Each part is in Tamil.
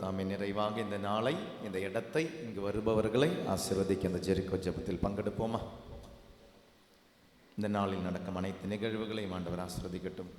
தாமே நிறைவாக இந்த நாளை, இந்த இடத்தை, இங்கு வருபவர்களை ஆசீர்வதிக்க இந்த ஜெரிக்கோ ஜெபத்தில் பங்கெடுப்போமா? இந்த நாளில் நடக்கும் அனைத்து நிகழ்வுகளையும் ஆண்டவர் ஆசீர்வதிக்கட்டும்.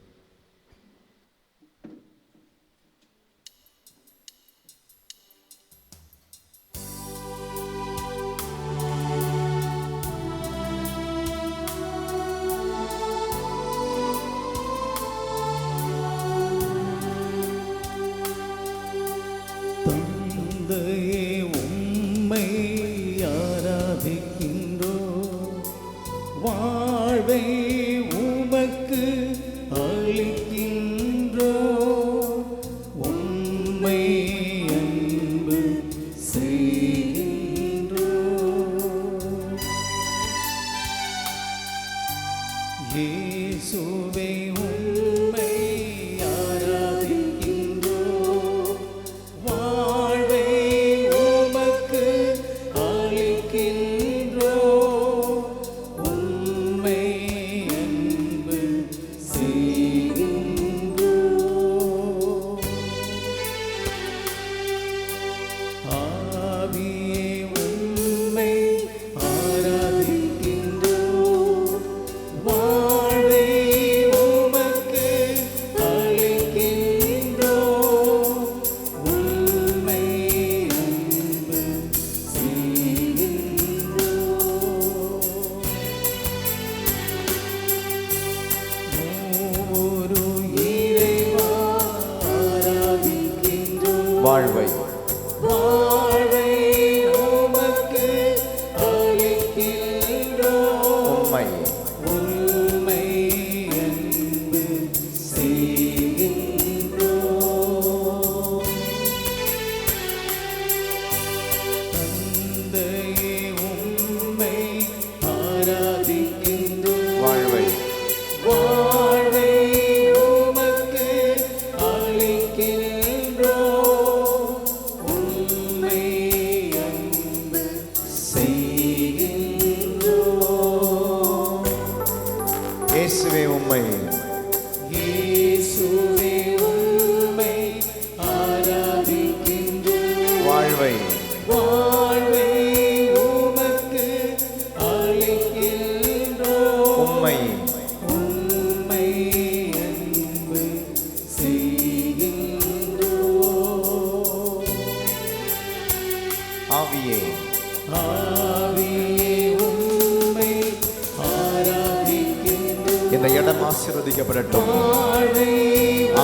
இந்த இடம் ஆசீர்வதிக்கப்படட்டும்.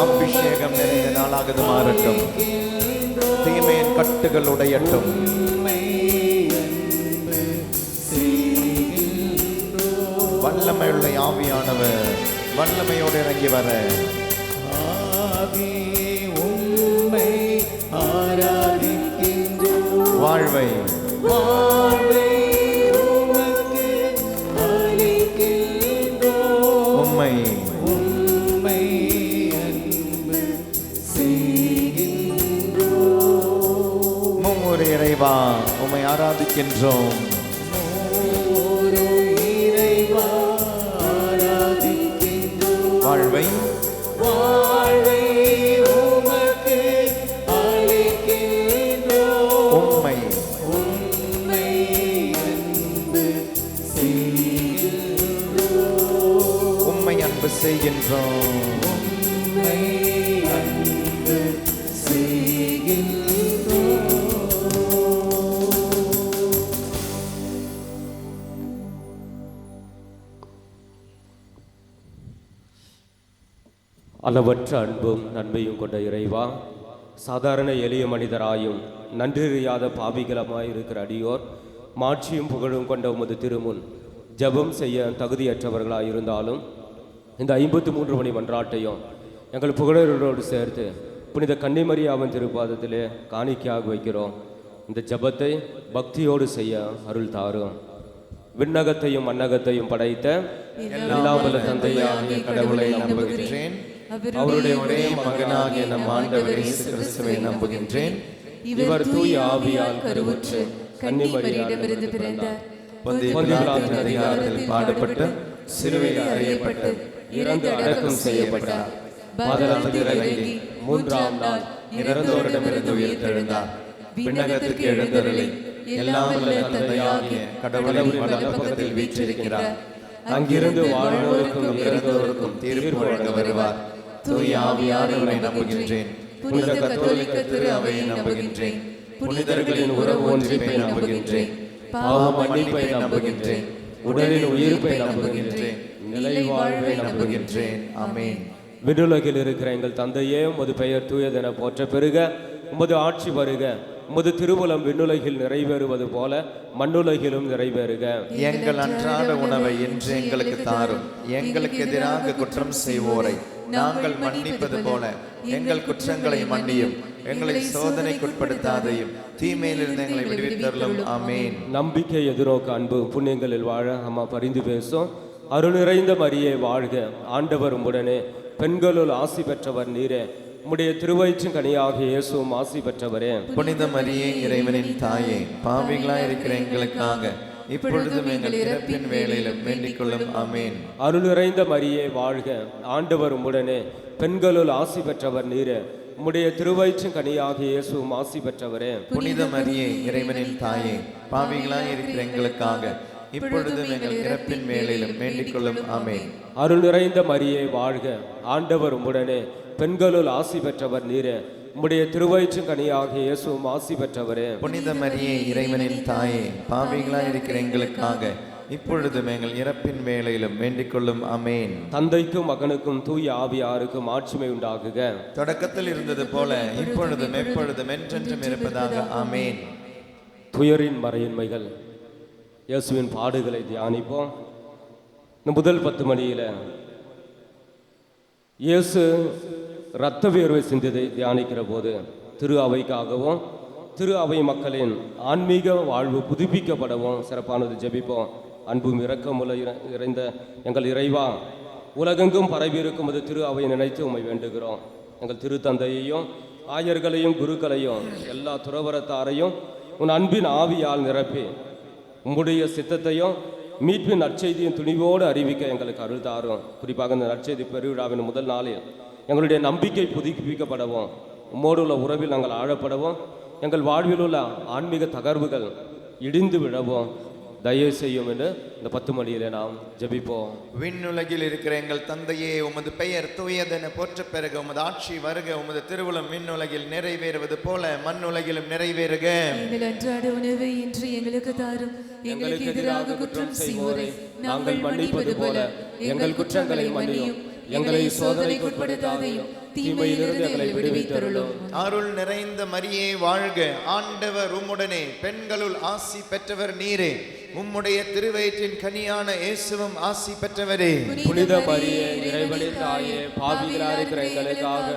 அபிஷேகம் நிறைந்த நாளாக மாறட்டும். தீமையின் கட்டுகள் உடையட்டும். வல்லமையுள்ள ஆவியானவர் வல்லமையோடு இறங்கி வர வாழ்வை இறைவா உம்மை ஆராதிக்கின்றோம். வாழ்வை உம்மை அன்பு செய்கின்றோம். அளவற்ற அன்பும் நன்மையும் கொண்ட இறைவா, சாதாரண எளிய மனிதராயும் நன்றியறியாத பாவிகளமாய் இருக்கிற அடியோர் மாட்சியும் புகழும் கொண்ட உமது திருமுன் ஜெபம் செய்ய தகுதியற்றவர்களாக இருந்தாலும் இந்த 53 மணி மன்றாட்டையும் எங்கள் புகழர்களோடு சேர்த்து புனித கன்னிமரியாவின் திருப்பாதத்திலே காணிக்கையாக வைக்கிறோம். இந்த ஜெபத்தை பக்தியோடு செய்ய அருள் தாரும். விண்ணகத்தையும் மண்ணகத்தையும் படைத்த எல்லாம் வல்ல தந்தையாகிய கடவுளை நம்புகின்றேன். அவருடைய ஒரே மகனாகிய நம் ஆண்டவர் இயேசு கிறிஸ்துவை நம்புகின்றேன். இவர் தூய ஆவியால் கருவுற்று கன்னிமரியாவிடமிருந்து பிறந்தார். பொந்திய பிலாத்தின் அதிகாரத்தில் பாடுபட்டு சிலுவையில் அறையப்பட்டு இறந்து அடக்கம் செய்யப்பட்டார். பாதாளத்தில் இறங்கி மூன்றாம் நாள் இறந்தோரிடமிருந்து உயிர்த்தெழுந்தார். விண்ணகத்திற்கு எழுந்தருளி எல்லாம் வல்ல தந்தையாகிய கடவுளின் வலப்பக்கத்தில் வீற்றிருக்கிறார். அங்கிருந்து வாழ்வோருக்கும் இறந்தோருக்கும் தீர்ப்பு வழங்க வருவார். தூய ஆவியானவரை நம்புகின்றேன். புனித கத்தோலிக்க திரு அவையை நம்புகின்றேன். புனிதர்களின் உறவு ஒன்றிப்பை நம்புகின்றேன். பாவ மன்னிப்பை நம்புகின்றேன். உடலின் உயிர்ப்பை நம்புகின்றேன். நிலை வாழ்வை நம்புகின்றேன். ஆமென். விண்ணுலகில் இருக்கிற எங்கள் தந்தையே, உமது பெயர் தூயதென போற்ற பெருக, உமது ஆட்சி வருக, உமது திருவுளம் விண்ணுலகில் நிறைவேறுவது போல மண்ணுலகிலும் நிறைவேறுக. எங்கள் அன்றாட உணவை இன்று எங்களுக்கு தாரும். எங்களுக்கு எதிராக குற்றம் செய்வோரை நாங்கள் மன்னிப்பது போல எங்கள் குற்றங்களை மன்னியும். எங்களை சோதனைக்குட்படுத்தாதையும் தீமையிலிருந்து எங்களை விடுவித்தருளும். ஆமென். நம்பிக்கை எதிர்நோக்க அன்பு புண்ணியங்களில் வாழ அம்மா பரிந்து பேசும். அருள் நிறைந்த மரியே வாழ்க, ஆண்டவர் உம்முடனே, பெண்களுள் ஆசி பெற்றவர் நீரே, உம்முடைய திருவயிற்றின் கனியாகிய இயேசுவும் ஆசி பெற்றவரே. புனித மரியே, இறைவனின் தாயே, பாவிகளாய் இருக்கிற எங்களுக்காக இப்பொழுதும் எங்கள் இறப்பின் வேளையிலும் வேண்டிக் கொள்ளும். ஆமென். அருள் நிறைந்த மரியே வாழ்க, ஆண்டவர் உம்முடனே, பெண்களுள் ஆசி பெற்றவர் நீரே, உம்முடைய திருவயிற்றின் கனியாகிய இயேசுவும் ஆசி பெற்றவரே. புனித மரியே, இறைவனின் தாயே, பாவிகளாய் இருக்கிற எங்களுக்காக இப்பொழுதும் எங்கள் இறப்பின் வேளையிலும் வேண்டிக் கொள்ளும். ஆமென். அருள் நிறைந்த மரியே வாழ்க, ஆண்டவர் உம்முடனே, பெண்களுள் ஆசி பெற்றவர் நீரே, உம்முடைய திருவயிற்றின் கனியாகிய இயேசுவும் ஆசி பெற்றவரே. புனித மரியே, இறைவனின் தாயே, பாவிகளாய் இருக்கிற எங்களுக்காக இப்பொழுதும் எங்கள் இறப்பின் வேளையிலும் வேண்டிக் கொள்ளும். ஆமென். தந்தைக்கும் மகனுக்கும் தூய ஆவியாருக்கும் ஆட்சிமை உண்டாகுக. தொடக்கத்தில் இருந்தது போல இப்பொழுதும் எப்பொழுதும் என்றென்றும் இருப்பதாக. ஆமென். துயரின் மறையின்மைகள். இயேசுவின் பாடுகளை தியானிப்போம். இந்த முதல் 10 மணியில் இயேசு இரத்த வியர்வை சிந்தியதை தியானிக்கிற போது திரு அவைக்காகவும் திரு அவை மக்களின் ஆன்மீக வாழ்வு புதுப்பிக்கப்படவும் சிறப்பானது ஜெபிப்போம். அன்பும் இரக்கமுள்ள இறைந்த எங்கள் இறைவா, உலகெங்கும் பரவி இருக்கும் அது திரு அவை நினைத்து உம்மை வேண்டுகிறோம். எங்கள் திருத்தந்தையையும் ஆயர்களையும் குருக்களையும் எல்லா துறவரத்தாரையும் உன் அன்பின் ஆவியால் நிரப்பி உம்முடைய சித்தத்தையும் மீட்பின் நற்செய்தியும் துணிவோடு அறிவிக்க எங்களுக்கு அருள் தாரும். குறிப்பாக இந்த நற்செய்தி பெருவிழாவின் முதல் நாளில் எங்களுடைய நம்பிக்கை புதுப்பிக்கப்படவும், உம்மோடு உள்ள உறவில் நாங்கள் ஆழப்படவும், எங்கள் வாழ்வில் உள்ள ஆன்மீக தகர்வுகள் இடிந்து விழவும் தயவு செய்யும் என்று இந்த 10 மணியிலே நாம் ஜெபிப்போம். விண்ணுலகில் இருக்கிற எங்கள் தந்தையே, உமது பெயர் தூயதென போற்ற பெருக, உமது ஆட்சி வருக, உமது திருவுளம் விண்ணுலகில் நிறைவேறுவது போல மண்ணுலகிலும் நிறைவேறுக. எங்கள் அன்றாட உணவை இன்று எங்களுக்கு தாரும். எங்களுக்கு எதிராக குற்றம் செய்வோரை நாங்கள் மன்னிப்பது போல எங்கள் குற்றங்களை மன்னியும். எங்களை சோதனைக்குட்படுத்தாதையும் தீமையிலிருந்து எங்களை விடுவித்தருளும். அருள் நிறைந்த மரியே வாழ்க, ஆண்டவர் உம்முடனே, பெண்களுள் ஆசி பெற்றவர் நீரே, உம்முடைய திருவயிற்றின் கனியான இயேசுவும் ஆசி பெற்றவரே. புனித மரியே, இறைவனின் தாயே, பாவிகளாய் இருக்கிற எங்களுக்காக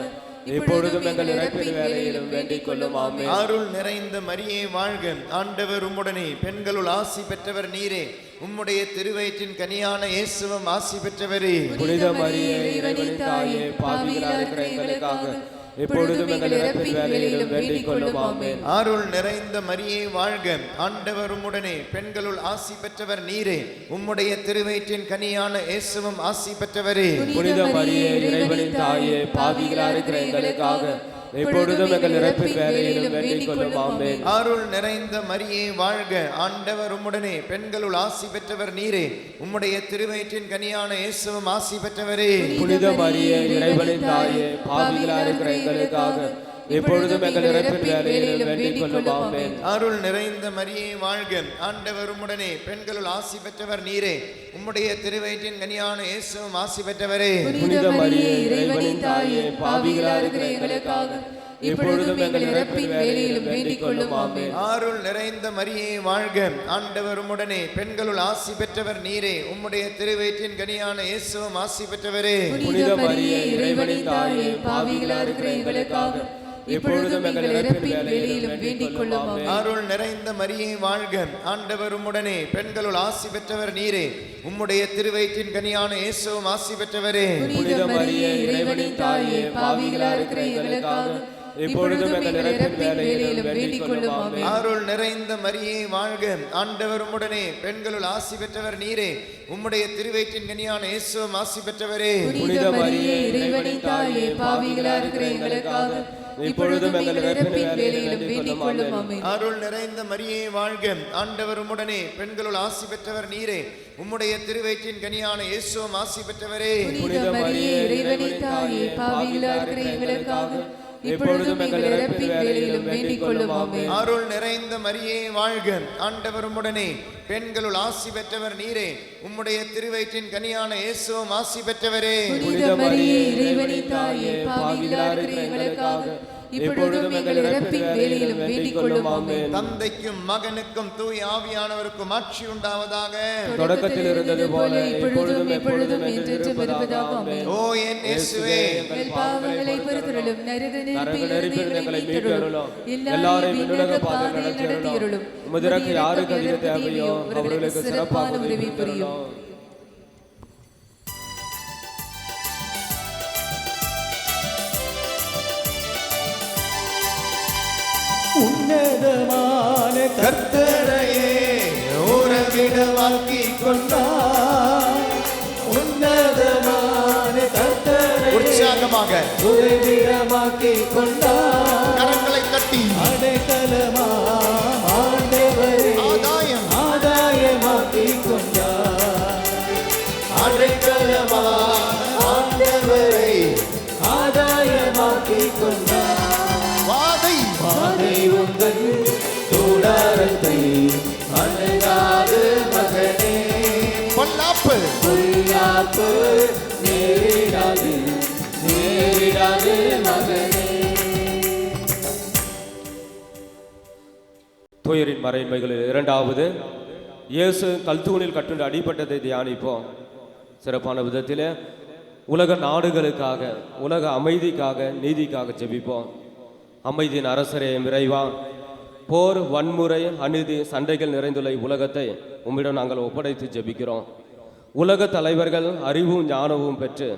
இப்பொழுதும் எங்கள் இறப்பின் வேளையிலும் வேண்டிக் கொள்ளும். ஆமென். அருள் நிறைந்த மரியே வாழ்க, ஆண்டவர் உம்முடனே, பெண்களுள் ஆசி பெற்றவர் நீரே, உம்முடைய திருவயிற்றின் கனியான இயேசுவும் ஆசி பெற்றவரே. புனித மரியே, இறைவனின் தாயே, பாவிகளாய் இருக்கிற எங்களுக்காக இப்பொழுதும் எங்கள் இறப்பின் வேளையிலும் வேண்டிக் கொள்ளும். ஆமென். அருள் நிறைந்த மரியே வாழ்க, ஆண்டவர் உம்முடனே, பெண்களுள் ஆசி பெற்றவர் நீரே, உம்முடைய திருவயிற்றின் கனியான இயேசுவும் ஆசி பெற்றவரே. புனித மரியே, இறைவனின் தாயே, பாவிகளாய் இருக்கிற எங்களுக்காக இப்பொழுதும் எங்கள் இறப்பின் வேளையிலும் வேண்டிக் கொள்ளும். ஆமென். அருள் நிறைந்த மரியே வாழ்க, ஆண்டவர் உம்முடனே, பெண்களுள் ஆசி பெற்றவர் நீரே, உம்முடைய திருவயிற்றின் கனியான இயேசுவும் ஆசி பெற்றவரே. புனித மரியே, இறைவனின் தாயே, பாவிகளாய் இருக்கிற எங்களுக்காக இப்பொழுதும் எங்கள் இறப்பின் வேளையிலும் வேண்டிக் கொள்ளும். ஆமென். அருள் நிறைந்த மரியே வாழ்க, ஆண்டவர் உம்முடனே, பெண்களுள் ஆசி பெற்றவர் நீரே, உம்முடைய திருவயிற்றின் கனியான இயேசுவும் ஆசி பெற்றவரே. புனித மரியே, இறைவனின் தாயே, பாவிகளாய் இருக்கிற எங்களுக்காக இப்பொழுதும் எங்கள் இறப்பின் வேளையிலும் வேண்டிக் கொள்ளும். ஆமென். அருள் நிறைந்த மரியே வாழ்க, ஆண்டவர் உம்முடனே, பெண்களுள் ஆசி பெற்றவர் நீரே, உம்முடைய திருவயிற்றின் கனியான இயேசுவும் ஆசி பெற்றவரே. புனித மரியே, இறைவனின் தாயே, பாவிகளாய் இருக்கிற எங்களுக்காக இப்பொழுதும் எங்கள் இறப்பின் வேளையிலும் வேண்டிக் கொள்ளும். ஆமென். அருள் நிறைந்த மரியே வாழ்க, ஆண்டவர் உம்முடனே, பெண்களுள் ஆசி பெற்றவர் நீரே, உம்முடைய திருவயிற்றின் கனியான இயேசுவும் ஆசி பெற்றவரே. புனித மரியே, இறைவனின் தாயே, பாவிகளாய் இருக்கிற எங்களுக்காக இப்பொழுதும் எங்கள் இறப்பின் வேளையிலும் வேண்டிக் கொள்ளும் ஆமென். அருள் நிறைந்த மரியே வாழ்க, ஆண்டவர் உம்முடனே, பெண்களுள் ஆசி பெற்றவர் நீரே, உம்முடைய திருவயிற்றின் கனியான இயேசுவும் ஆசி பெற்றவரே. புனித மரியே இறைவனின் தாயே, பாவிகளாய் இருக்கிற எங்களுக்காக இப்பொழுதும் எங்கள் இறப்பின் வேளையிலும் வேண்டிக் கொள்ளும் ஆமென். அருள் நிறைந்த மரியே வாழ்க, ஆண்டவர் உம்முடனே, பெண்களுள் ஆசி பெற்றவர் நீரே, உம்முடைய திருவயிற்றின் கனியான இயேசுவும் ஆசி பெற்றவரே. புனித மரியே இறைவனின் தாயே, பாவிகளாய் இருக்கிற எங்களுக்காக இப்பொழுதும் எங்கள் இறப்பின் வேளையிலும் வேண்டிக் கொள்ளும் ஆமென். அருள் நிறைந்த மரியே வாழ்க, ஆண்டவர் உம்முடனே, பெண்களுள் ஆசி பெற்றவர் நீரே, உம்முடைய திருவயிற்றின் கனியான இயேசுவும் ஆசி பெற்றவரே. புனித மரியே இறைவனின் தாயே, பாவிகளாய் இருக்கிற எங்களுக்காக இப்பொழுதும் எங்கள் இறப்பின் வேளையிலும் வேண்டிக் கொள்ளும் ஆமென். தந்தைக்கும் மகனுக்கும் தூய ஆவியானவருக்கும் ஆட்சி உண்டாவதாக. தொடக்கத்தில் இருந்தது போல இப்பொழுதும் எப்பொழுதும் என்றென்றும் இருப்பதாக ஆமென். ஓ என் இயேசுவே, எங்கள் பாவங்களை பொறுத்தருளும், நரக நெருப்பிலிருந்து எங்களை மீட்டருளும், எல்லாரையும் விண்ணுலக பாதையில் நடத்தியருளும். உமது இரக்கம் யாருக்கு அதிக தேவையோ அவர்களுக்கு சிறப்பான உதவி புரியும். உன்னதமான கர்த்தரையே உறவிடமாக்கி கொண்டார். உன்னதமான கர்த்தரை உற்சாகமாக உறைவிடமாக்கி கொண்டார். கரங்களை தட்டி அடைக்கலமா ஆண்டவரே ஆதாயம் ஆதாயமாக்கி கொண்டார். அடைக்கலமா ஆண்டவரை ஆதாயமாக்கி கொண்டார். வாதை பாதை உங்கள் கூடாரத்தை அணுகாது மகனே, பொல்லாப்பு பொல்லாப்பு நேரிடாது நேரிடாது மகனே. துயரின் மறைமைகளில் இரண்டாவது, இயேசு கல்தூணில் கட்டுண்டு அடிபட்டதை தியானிப்போம். சிறப்பான விதத்தில் உலக நாடுகளுக்காக, உலக அமைதிக்காக, நீதிக்காக ஜெபிப்போம். அமைதியின் அரசரே இறைவா, போர், வன்முறை, அநீதி, சண்டைகள் நிறைந்துள்ள உலகத்தை உம்மிடம் நாங்கள் ஒப்படைத்து ஜெபிக்கிறோம். உலக தலைவர்கள் அறிவும் ஞானமும் பெற்று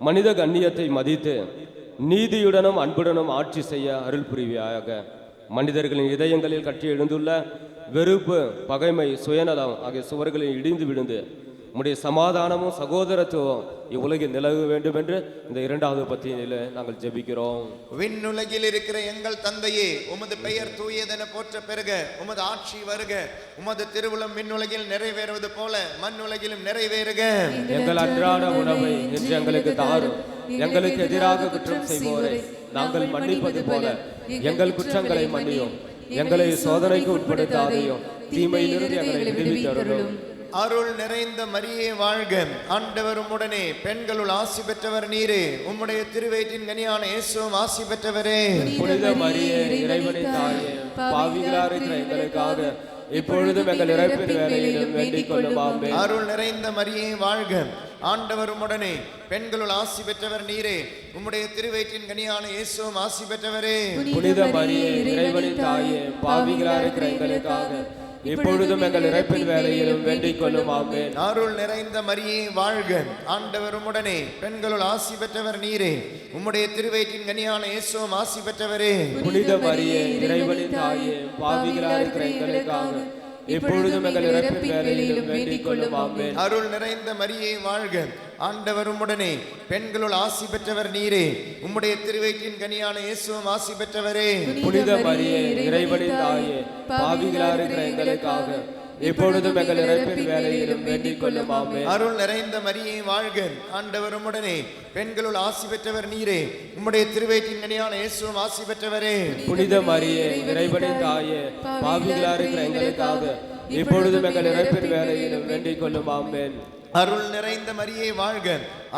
மனித கண்ணியத்தை மதித்து நீதியுடனும் அன்புடனும் ஆட்சி செய்ய அருள் புரிவியாக. மனிதர்களின் இதயங்களில் கட்டி எழுந்துள்ள வெறுப்பு, பகைமை, சுயநலம் ஆகிய சுவர்களில் இடிந்து விழுந்து உம்முடைய சமாதானமும் சகோதரத்துவம் இவ்வுலகில் நிலவ வேண்டும் என்று இந்த இரண்டாவது பத்தியில நாங்கள் ஜெபிக்கிறோம். விண்ணுலகில் இருக்கிற எங்கள் தந்தையே, உமது பெயர் தூயதென போற்ற பெருக, உமது ஆட்சி வருக, உமது திருவுளம் விண்ணுலகில் நிறைவேறுவது போல மண்ணுலகிலும் நிறைவேறுக. எங்கள் அன்றாட உணவை இன்று எங்களுக்கு தாரும். எங்களுக்கு எதிராக குற்றம் செய்வோரை நாங்கள் மன்னிப்பது போல எங்கள் குற்றங்களை மன்னியும். எங்களை சோதனைக்கு உட்படுத்தாதையும், தீமையிலிருந்து எங்களை விடுவித்தருளும். அருள் நிறைந்த மரியே வாழ்க, ஆண்டவர் உம்முடனே, பெண்களுள் ஆசி பெற்றவர் நீரே, உம்முடைய திருவயிற்றின் கனியான இயேசுவும் ஆசி பெற்றவரே. புனித மரியே இறைவனின் தாயே, பாவிகளாய் இருக்கிற எங்களுக்காக இப்பொழுதும் எங்கள் இறப்பின் வேளையிலும் வேண்டிக் கொள்ளும் ஆமென். அருள் நிறைந்த மரியே வாழ்க, ஆண்டவர் உம்முடனே, பெண்களுள் ஆசி பெற்றவர் நீரே, உம்முடைய திருவயிற்றின் கனியான இயேசுவும் ஆசி பெற்றவரே. புனித மரியே இறைவனின் தாயே, பாவிகளாய் இருக்கிற எங்களுக்காக இப்பொழுதும் எங்கள் இறப்பின் வேளையிலும் வேண்டிக் கொள்ளும் ஆமென். அருள் நிறைந்த மரியே வாழ்க, ஆண்டவர் உம்முடனே, பெண்களுள் ஆசி பெற்றவர் நீரே, உம்முடைய திருவயிற்றின் கனியான இயேசுவும் ஆசி பெற்றவரே. புனித மரியே இறைவனின் தாயே, பாவிகளாய் இருக்கிற எங்களுக்காக இப்பொழுதும் எங்கள் இறப்பின் வேளையிலும் வேண்டிக் கொள்ளும் ஆமென். அருள் நிறைந்த மரியே வாழ்க, ஆண்டவர் உம்முடனே, பெண்களுள் ஆசி பெற்றவர் நீரே, உம்முடைய திருவயிற்றின் கனியான இயேசுவும் ஆசி பெற்றவரே. புனித மரியே இறைவனின் தாயே, பாவிகளாய் இருக்கிற எங்களுக்காக இப்பொழுதும் எங்கள் இறப்பின் வேளையிலும் வேண்டிக் கொள்ளும் ஆமென். அருள் நிறைந்த மரியே வாழ்க, ஆண்டவர் உம்முடனே, பெண்களுள் ஆசி பெற்றவர் நீரே, உம்முடைய திருவயிற்றின் கனியான இயேசுவும் ஆசி பெற்றவரே. புனித மரியே இறைவனின் தாயே, பாவிகளாய் இருக்கிற எங்களுக்காக இப்பொழுதும் எங்கள் இறப்பின் வேளையிலும் வேண்டிக் கொள்ளும் ஆமென். அருள் நிறைந்த மரியே வாழ்க,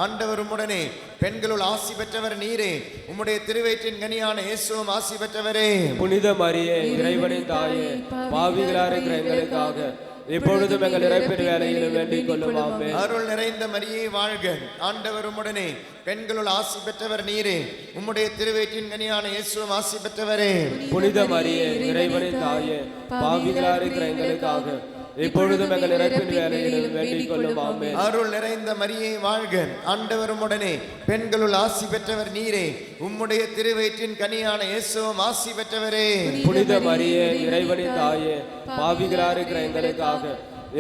ஆண்டவர் உம்முடனே, பெண்களுள் ஆசி பெற்றவர் நீரே, உம்முடைய திருவயிற்றின் கனியான இயேசுவும் ஆசி பெற்றவரே. புனித மரியே இறைவனின் தாயே, பாவிகளாய் இருக்கிற எங்களுக்காக இப்பொழுதும் எங்கள் இறப்பின் வேளையிலும் வேண்டிக் கொள்ளும் ஆமென். அருள் நிறைந்த மரியே வாழ்க, ஆண்டவர் உம்முடனே, பெண்களுள் ஆசி பெற்றவர் நீரே, உம்முடைய திருவயிற்றின் கனியான இயேசுவும் ஆசி பெற்றவரே. புனித மரியே இறைவனின் தாயே, பாவிகளாய் இருக்கிற எங்களுக்காக இப்பொழுதும் எங்கள் இறப்பின் வேளையிலும் வேண்டிக் கொள்ளும். ஆமென். அருள் நிறைந்த மரியே வாழ்க, ஆண்டவரும் உடனே பெண்களுள் ஆசி பெற்றவர் நீரே, உம்முடைய திருவயிற்றின் கனியான இயேசுவும் ஆசி பெற்றவரே. புனித மரியே, இறைவனின் தாயே, பாவிகளா இருக்கிற எங்களுக்காக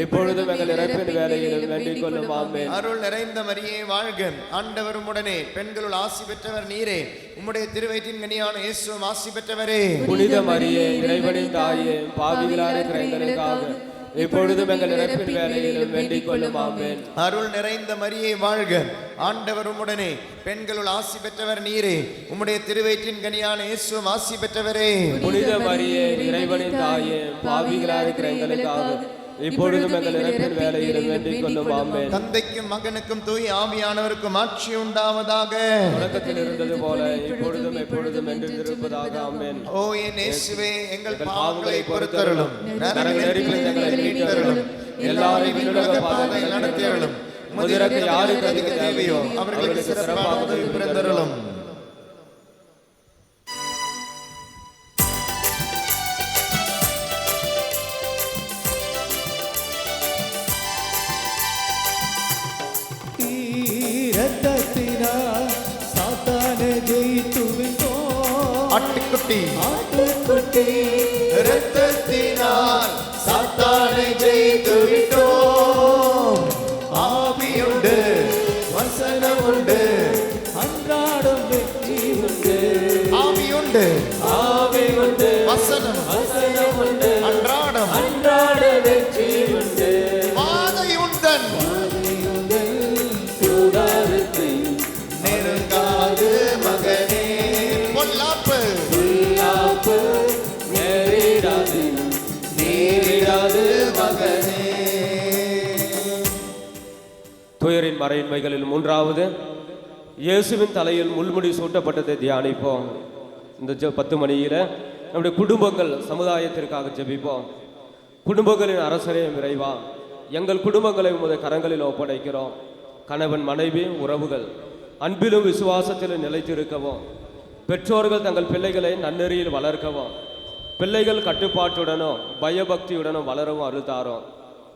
இப்பொழுதும் எங்கள் இறப்பின் வேளையிலும் வேண்டிக் கொள்ளும். ஆமென். அருள் நிறைந்த மரியே வாழ்க, ஆண்டவரும் உடனே பெண்களுள் ஆசி பெற்றவர் நீரே, உம்முடைய திருவயிற்றின் கனியான இயேசுவும் ஆசி பெற்றவரே. புனித மரியே, இறைவனின் தாயே, பாவிகளா இருக்கிற எங்களுக்காக இப்பொழுதும் எங்கள் இறப்பின் வேளையிலும் வேண்டிக் கொள்ளும். ஆமென். அருள் நிறைந்த மரியே வாழ்க, ஆண்டவரும் உடனே பெண்களுள் ஆசி பெற்றவர் நீரே, உம்முடைய திருவயிற்றின் கனியான இயேசுவும் ஆசி பெற்றவரே. புனித மரியே, இறைவனின் தாயே, பாவிகளா இருக்கிற எங்களுக்காக இப்பொழுதும் எங்கள் இறப்பின் வேளையிலும் வேண்டிக் கொள்ளும். ஆமென். தந்தைக்கும் மகனுக்கும் தூய ஆவியானவருக்கும் ஆட்சி உண்டாவதாக. தொடக்கத்தில் இருந்தது போல இப்பொழுதும் எப்பொழுதும் என்றும் இருப்பதாக. ஆமென். ஓ என் இயேசுவே, எங்கள் பாவங்களை பொறுத்தருளும், நரக நெறிகளில் எங்களை மீட்டருளும், எல்லாரையும் விண்ணுலக பாதையில் நடத்தியருளும், முதிரக்கு யாருக்கு அதிக தேவையோ அவர்களுக்கு சிறப்பாக உதவி புரிந்தருளும். ஆட்டுக்குட்டி இரத்தத்தினால் சாத்தானை ஜெயித்து விட்டோம். ஆவியுண்டு, வசனம் உண்டு, அன்றாடம் வெற்றி உண்டு. ஆவியுண்டு, ஆவி உண்டு, வசனம் உண்டு, அன்றாட வெற்றி உண்டு. வாதை உந்தன் கூடாரத்தை நெருங்காது மகனே, பொல்லாப்பு நேரிடாது நேரிடாது மகனே. துயரின் மறையின்மைகளில் மூன்றாவது, இயேசுவின் தலையில் முள்முடி சூட்டப்பட்டதை தியானிப்போம். இந்த 10 மணியில நம்முடைய குடும்பங்கள் சமுதாயத்திற்காக ஜெபிப்போம். குடும்பங்களின் அரசரே இறைவா, எங்கள் குடும்பங்களை உமது கரங்களில் ஒப்படைக்கிறோம். கணவன் மனைவி உறவுகள் அன்பிலும் விசுவாசத்திலும் நிலைத்திருக்கவும், பெற்றோர்கள் தங்கள் பிள்ளைகளை நன்னெறியில் வளர்க்கவும், பிள்ளைகள் கட்டுப்பாட்டுடனும் பயபக்தியுடனும் வளரவும் அருள்தாரோம்.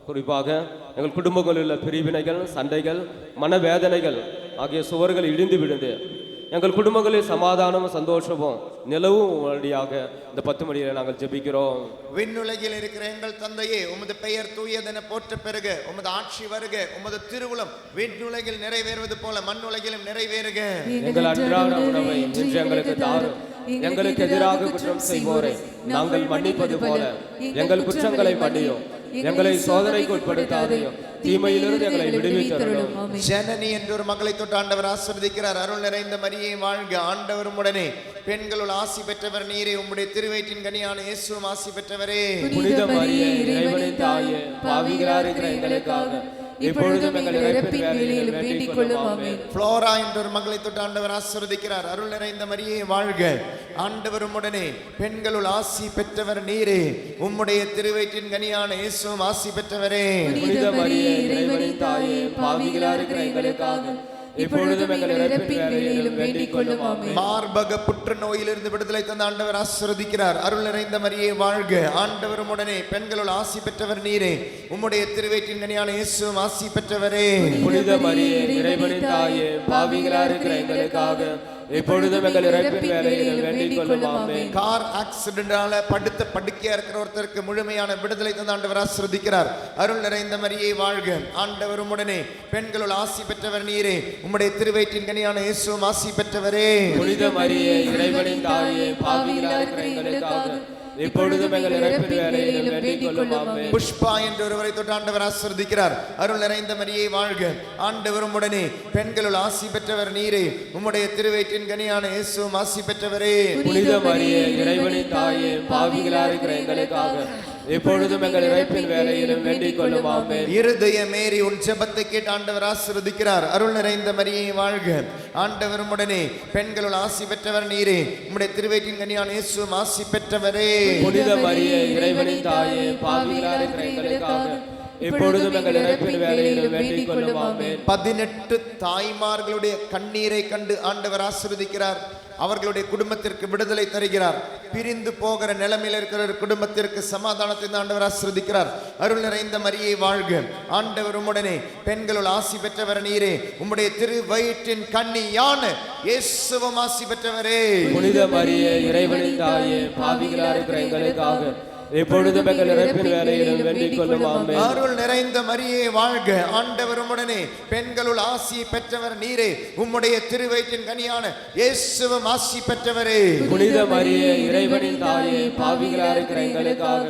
குறிப்பாக எங்கள் குடும்பங்களில் உள்ள பிரிவினைகள், சண்டைகள், மனவேதனைகள் ஆகிய சுவர்கள் இடிந்து விழுந்து எங்கள் குடும்பங்களில் சமாதானமும் சந்தோஷமும் நிலவும் வழியாக இந்த 10 மணியில நாங்கள் ஜெபிக்கிறோம். விண்ணுலகில் இருக்கிற எங்கள் தந்தையே, உமது பெயர் தூயதென போற்ற பெருக, உமது ஆட்சி வருக, உமது திருவுளம் விண்ணுலகில் நிறைவேறுவது போல மண்ணுலகிலும் நிறைவேறுக. எங்கள் அன்றாட உணவை இன்று எங்களுக்கு தாரும். எங்களுக்கு எதிராக குற்றம் செய்வோரை நாங்கள் மன்னிப்பது போல எங்கள் குற்றங்களை மன்னியும். எங்களை சோதனைக்கு உட்படுத்தாதையும் தீமையிலிருந்து எங்களை விடுவித்தருளும். ஜனனி என்ற ஒரு மகளை தொட்டு ஆண்டவர் ஆசீர்வதிக்கிறார். அருள் நிறைந்த மரியே வாழ்க, ஆண்டவரும் உடனே பெண்களுள் ஆசி பெற்றவர் நீரே, உம்முடைய திருவயிற்றின் கனியான இயேசுவும் ஆசி பெற்றவரே. புனித மரியே, இறைவனின் தாயே, பாவிகளா இருக்கிற எங்களுக்காக இப்பொழுதும் எங்கள் இறப்பின் வேளையிலும் வேண்டிக் கொள்ளும். ஆமென். ஃப்ளோரா என்ற ஒரு மகளை தொட்டு ஆண்டவர் ஆசீர்வதிக்கிறார். அருள் நிறைந்த மரியே வாழ்க, ஆண்டவரும் உடனே பெண்களுள் ஆசி பெற்றவர் நீரே, உம்முடைய திருவயிற்றின் கனியான இயேசுவும் ஆசி பெற்றவரே. புனித மரியே, இறைவனின் தாயே, பாவிகளா இருக்கிற எங்களுக்காக இப்பொழுதும் எங்கள் இறப்பின் வேளையிலும் வேண்டிக் கொள்ளும். ஆமென். மார்பக புற்றுநோயிலிருந்து விடுதலை தந்த ஆண்டவர் ஆசீர்வதிக்கிறார். அருள் நிறைந்த மரியே வாழ்க, ஆண்டவரும் உடனே பெண்களுள் ஆசி பெற்றவர் நீரே, உம்முடைய திருவயிற்றின் கனியான இயேசுவும் ஆசி பெற்றவரே. புனித மரியே, இறைவனின் தாயே, பாவிகளா இருக்கிற எங்களுக்காக இப்பொழுதும் எங்கள் இறப்பின் வேளையிலும் வேண்டிக் கொள்ளும். ஆமென். கார் ஆக்சிடென்டால படுத்த படுக்கையா இருக்கிற ஒருத்தருக்கு முழுமையான விடுதலை தந்த ஆண்டவர் ஆசீர்வதிக்கிறார். அருள் நிறைந்த மரியே வாழ்க, ஆண்டவரும் உடனே பெண்களுள் ஆசி பெற்றவர் நீரே, உம்முடைய திருவயிற்றின் கனியான இயேசுவும் ஆசி பெற்றவரே. புனித மரியே, இறைவனின் தாயே, பாவிகளா இருக்கிற எங்களுக்காக இப்பொழுதும் எங்கள் இறப்பின் வேளையிலும் வேண்டிக் கொள்ளும். ஆமென். புஷ்பா என்ற ஒருவரை தொட்டு ஆண்டவர் ஆசீர்வதிக்கிறார். அருள் நிறைந்த மரியே வாழ்க, ஆண்டவரும் உடனே பெண்களுள் ஆசி பெற்றவர் நீரே, உம்முடைய திருவயிற்றின் கனியான இயேசுவும் ஆசி பெற்றவரே. புனித மரியே, இறைவனின் தாயே, பாவிகளா இருக்கிற எங்களுக்காக இப்பொழுதும் எங்கள் இறப்பின் வேளையிலும் வேண்டிக் கொள்ளும். ஆமென். இருதய மேரி உன் ஜெபத்தை கேட்டு ஆண்டவர் ஆசீர்வதிக்கிறார். அருள் நிறைந்த மரியே வாழ்க, ஆண்டவரும் உடனே பெண்களுள் ஆசி பெற்றவர் நீரே, உம்முடைய திருவயிற்றின் கனியான இயேசுவும் ஆசி பெற்றவரே. புனித மரியே, இறைவனின் தாயே, பாவிகளா இருக்கிற எங்களுக்காக இப்பொழுதும் எங்கள் இறப்பின் வேளையிலும் வேண்டிக் கொள்ளும். ஆமென். 18 தாய்மார்களுடைய கண்ணீரை கண்டு ஆண்டவர் ஆசீர்வதிக்கிறார். அவர்களுடைய குடும்பத்திற்கு விடுதலை தருகிறார். பிரிந்து போகிற நிலைமையில் இருக்கிற ஒரு குடும்பத்திற்கு சமாதானத்தை ஆண்டவர் ஆசீர்வதிக்கிறார். அருள் நிறைந்த மரியே வாழ்க, ஆண்டவர் உம்முடனே, பெண்களுள் ஆசி பெற்றவர் நீரே, உம்முடைய திரு வயிற்றின் கன்னியான இயேசுவும் ஆசி பெற்றவரே. புனித மரியே, இறைவனின் தாயே, பாவிகளா இருக்கிற எங்களுக்காக இப்பொழுதும் எங்கள் இறப்பின் வேளையிலும் வேண்டிக் கொள்ளும். ஆமென். அருள் நிறைந்த மரியே வாழ்க, ஆண்டவர் உம்முடனே, பெண்களுள் ஆசி பெற்றவர் நீரே, உம்முடைய திருவயிற்றின் கனியான இயேசுவும் ஆசி பெற்றவரே. புனித மரியே, இறைவனின் தாயே, பாவிகளா இருக்கிற எங்களுக்காக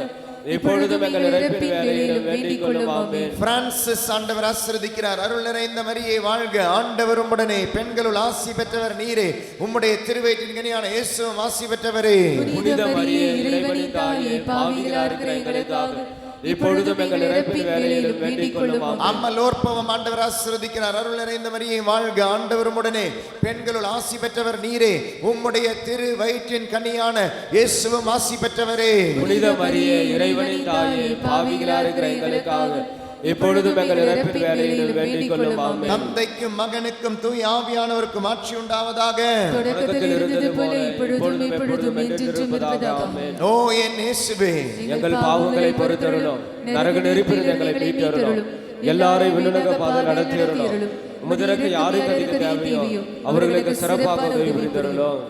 இப்பொழுதும் எங்கள் இறப்பின் வேளையிலும் வேண்டிக் கொள்ளும். ஆமென். பிரான்சிஸ் ஆண்டவர் ஆசீர்வதிக்கிறார். அருள் நிறைந்த மரியே வாழ்க, ஆண்டவர் உம்முடனே, பெண்களுள் ஆசி பெற்றவர் நீரே, உம்முடைய திருவயிற்றின் கனியான இயேசுவும் ஆசி பெற்றவரே. புனித மரியே, இறைவனின் தாயே, பாவிகளா இருக்கிற எங்களுக்காக இப்பொழுதும் எங்கள் இறப்பின் வேளையிலும் வேண்டிக் கொள்ளும். ஆமென். அம்மலோற்பவம் ஆண்டவர் ஆசீர்வதிக்கிறார். அருள் நிறைந்த மரியே வாழ்க, ஆண்டவர் உம்முடனே, பெண்களுள் ஆசி பெற்றவர் நீரே, உம்முடைய திரு வயிற்றின் கனியான இயேசுவும் ஆசி பெற்றவரே. புனித மரியே, இறைவனின் தாயே, பாவிகளா இருக்கிற எங்களுக்காக இப்பொழுதும் எங்கள் இறப்பின் வேளையிலும் வேண்டிக் கொள்ளும். ஆமென். தந்தைக்கும் மகனுக்கும் தூய ஆவியானவருக்கும் ஆட்சி உண்டாவதாக. தொடக்கத்தில் இருந்தது போல இப்பொழுதும் எப்பொழுதும் என்றென்றும் இருப்பதாக. ஆமென். ஓ என் இயேசுவே, எங்கள் பாவங்களை பொறுத்தருளும், நரக நெருப்பிலிருந்து எங்களை மீட்டருளும், எல்லாரையும் விண்ணுலக பாதை நடத்தியருளும், உமதிற்கு யாருக்கு அதிக தேவையோ அவர்களுக்கு சிறப்பாக உதவி புரிந்தருளும்.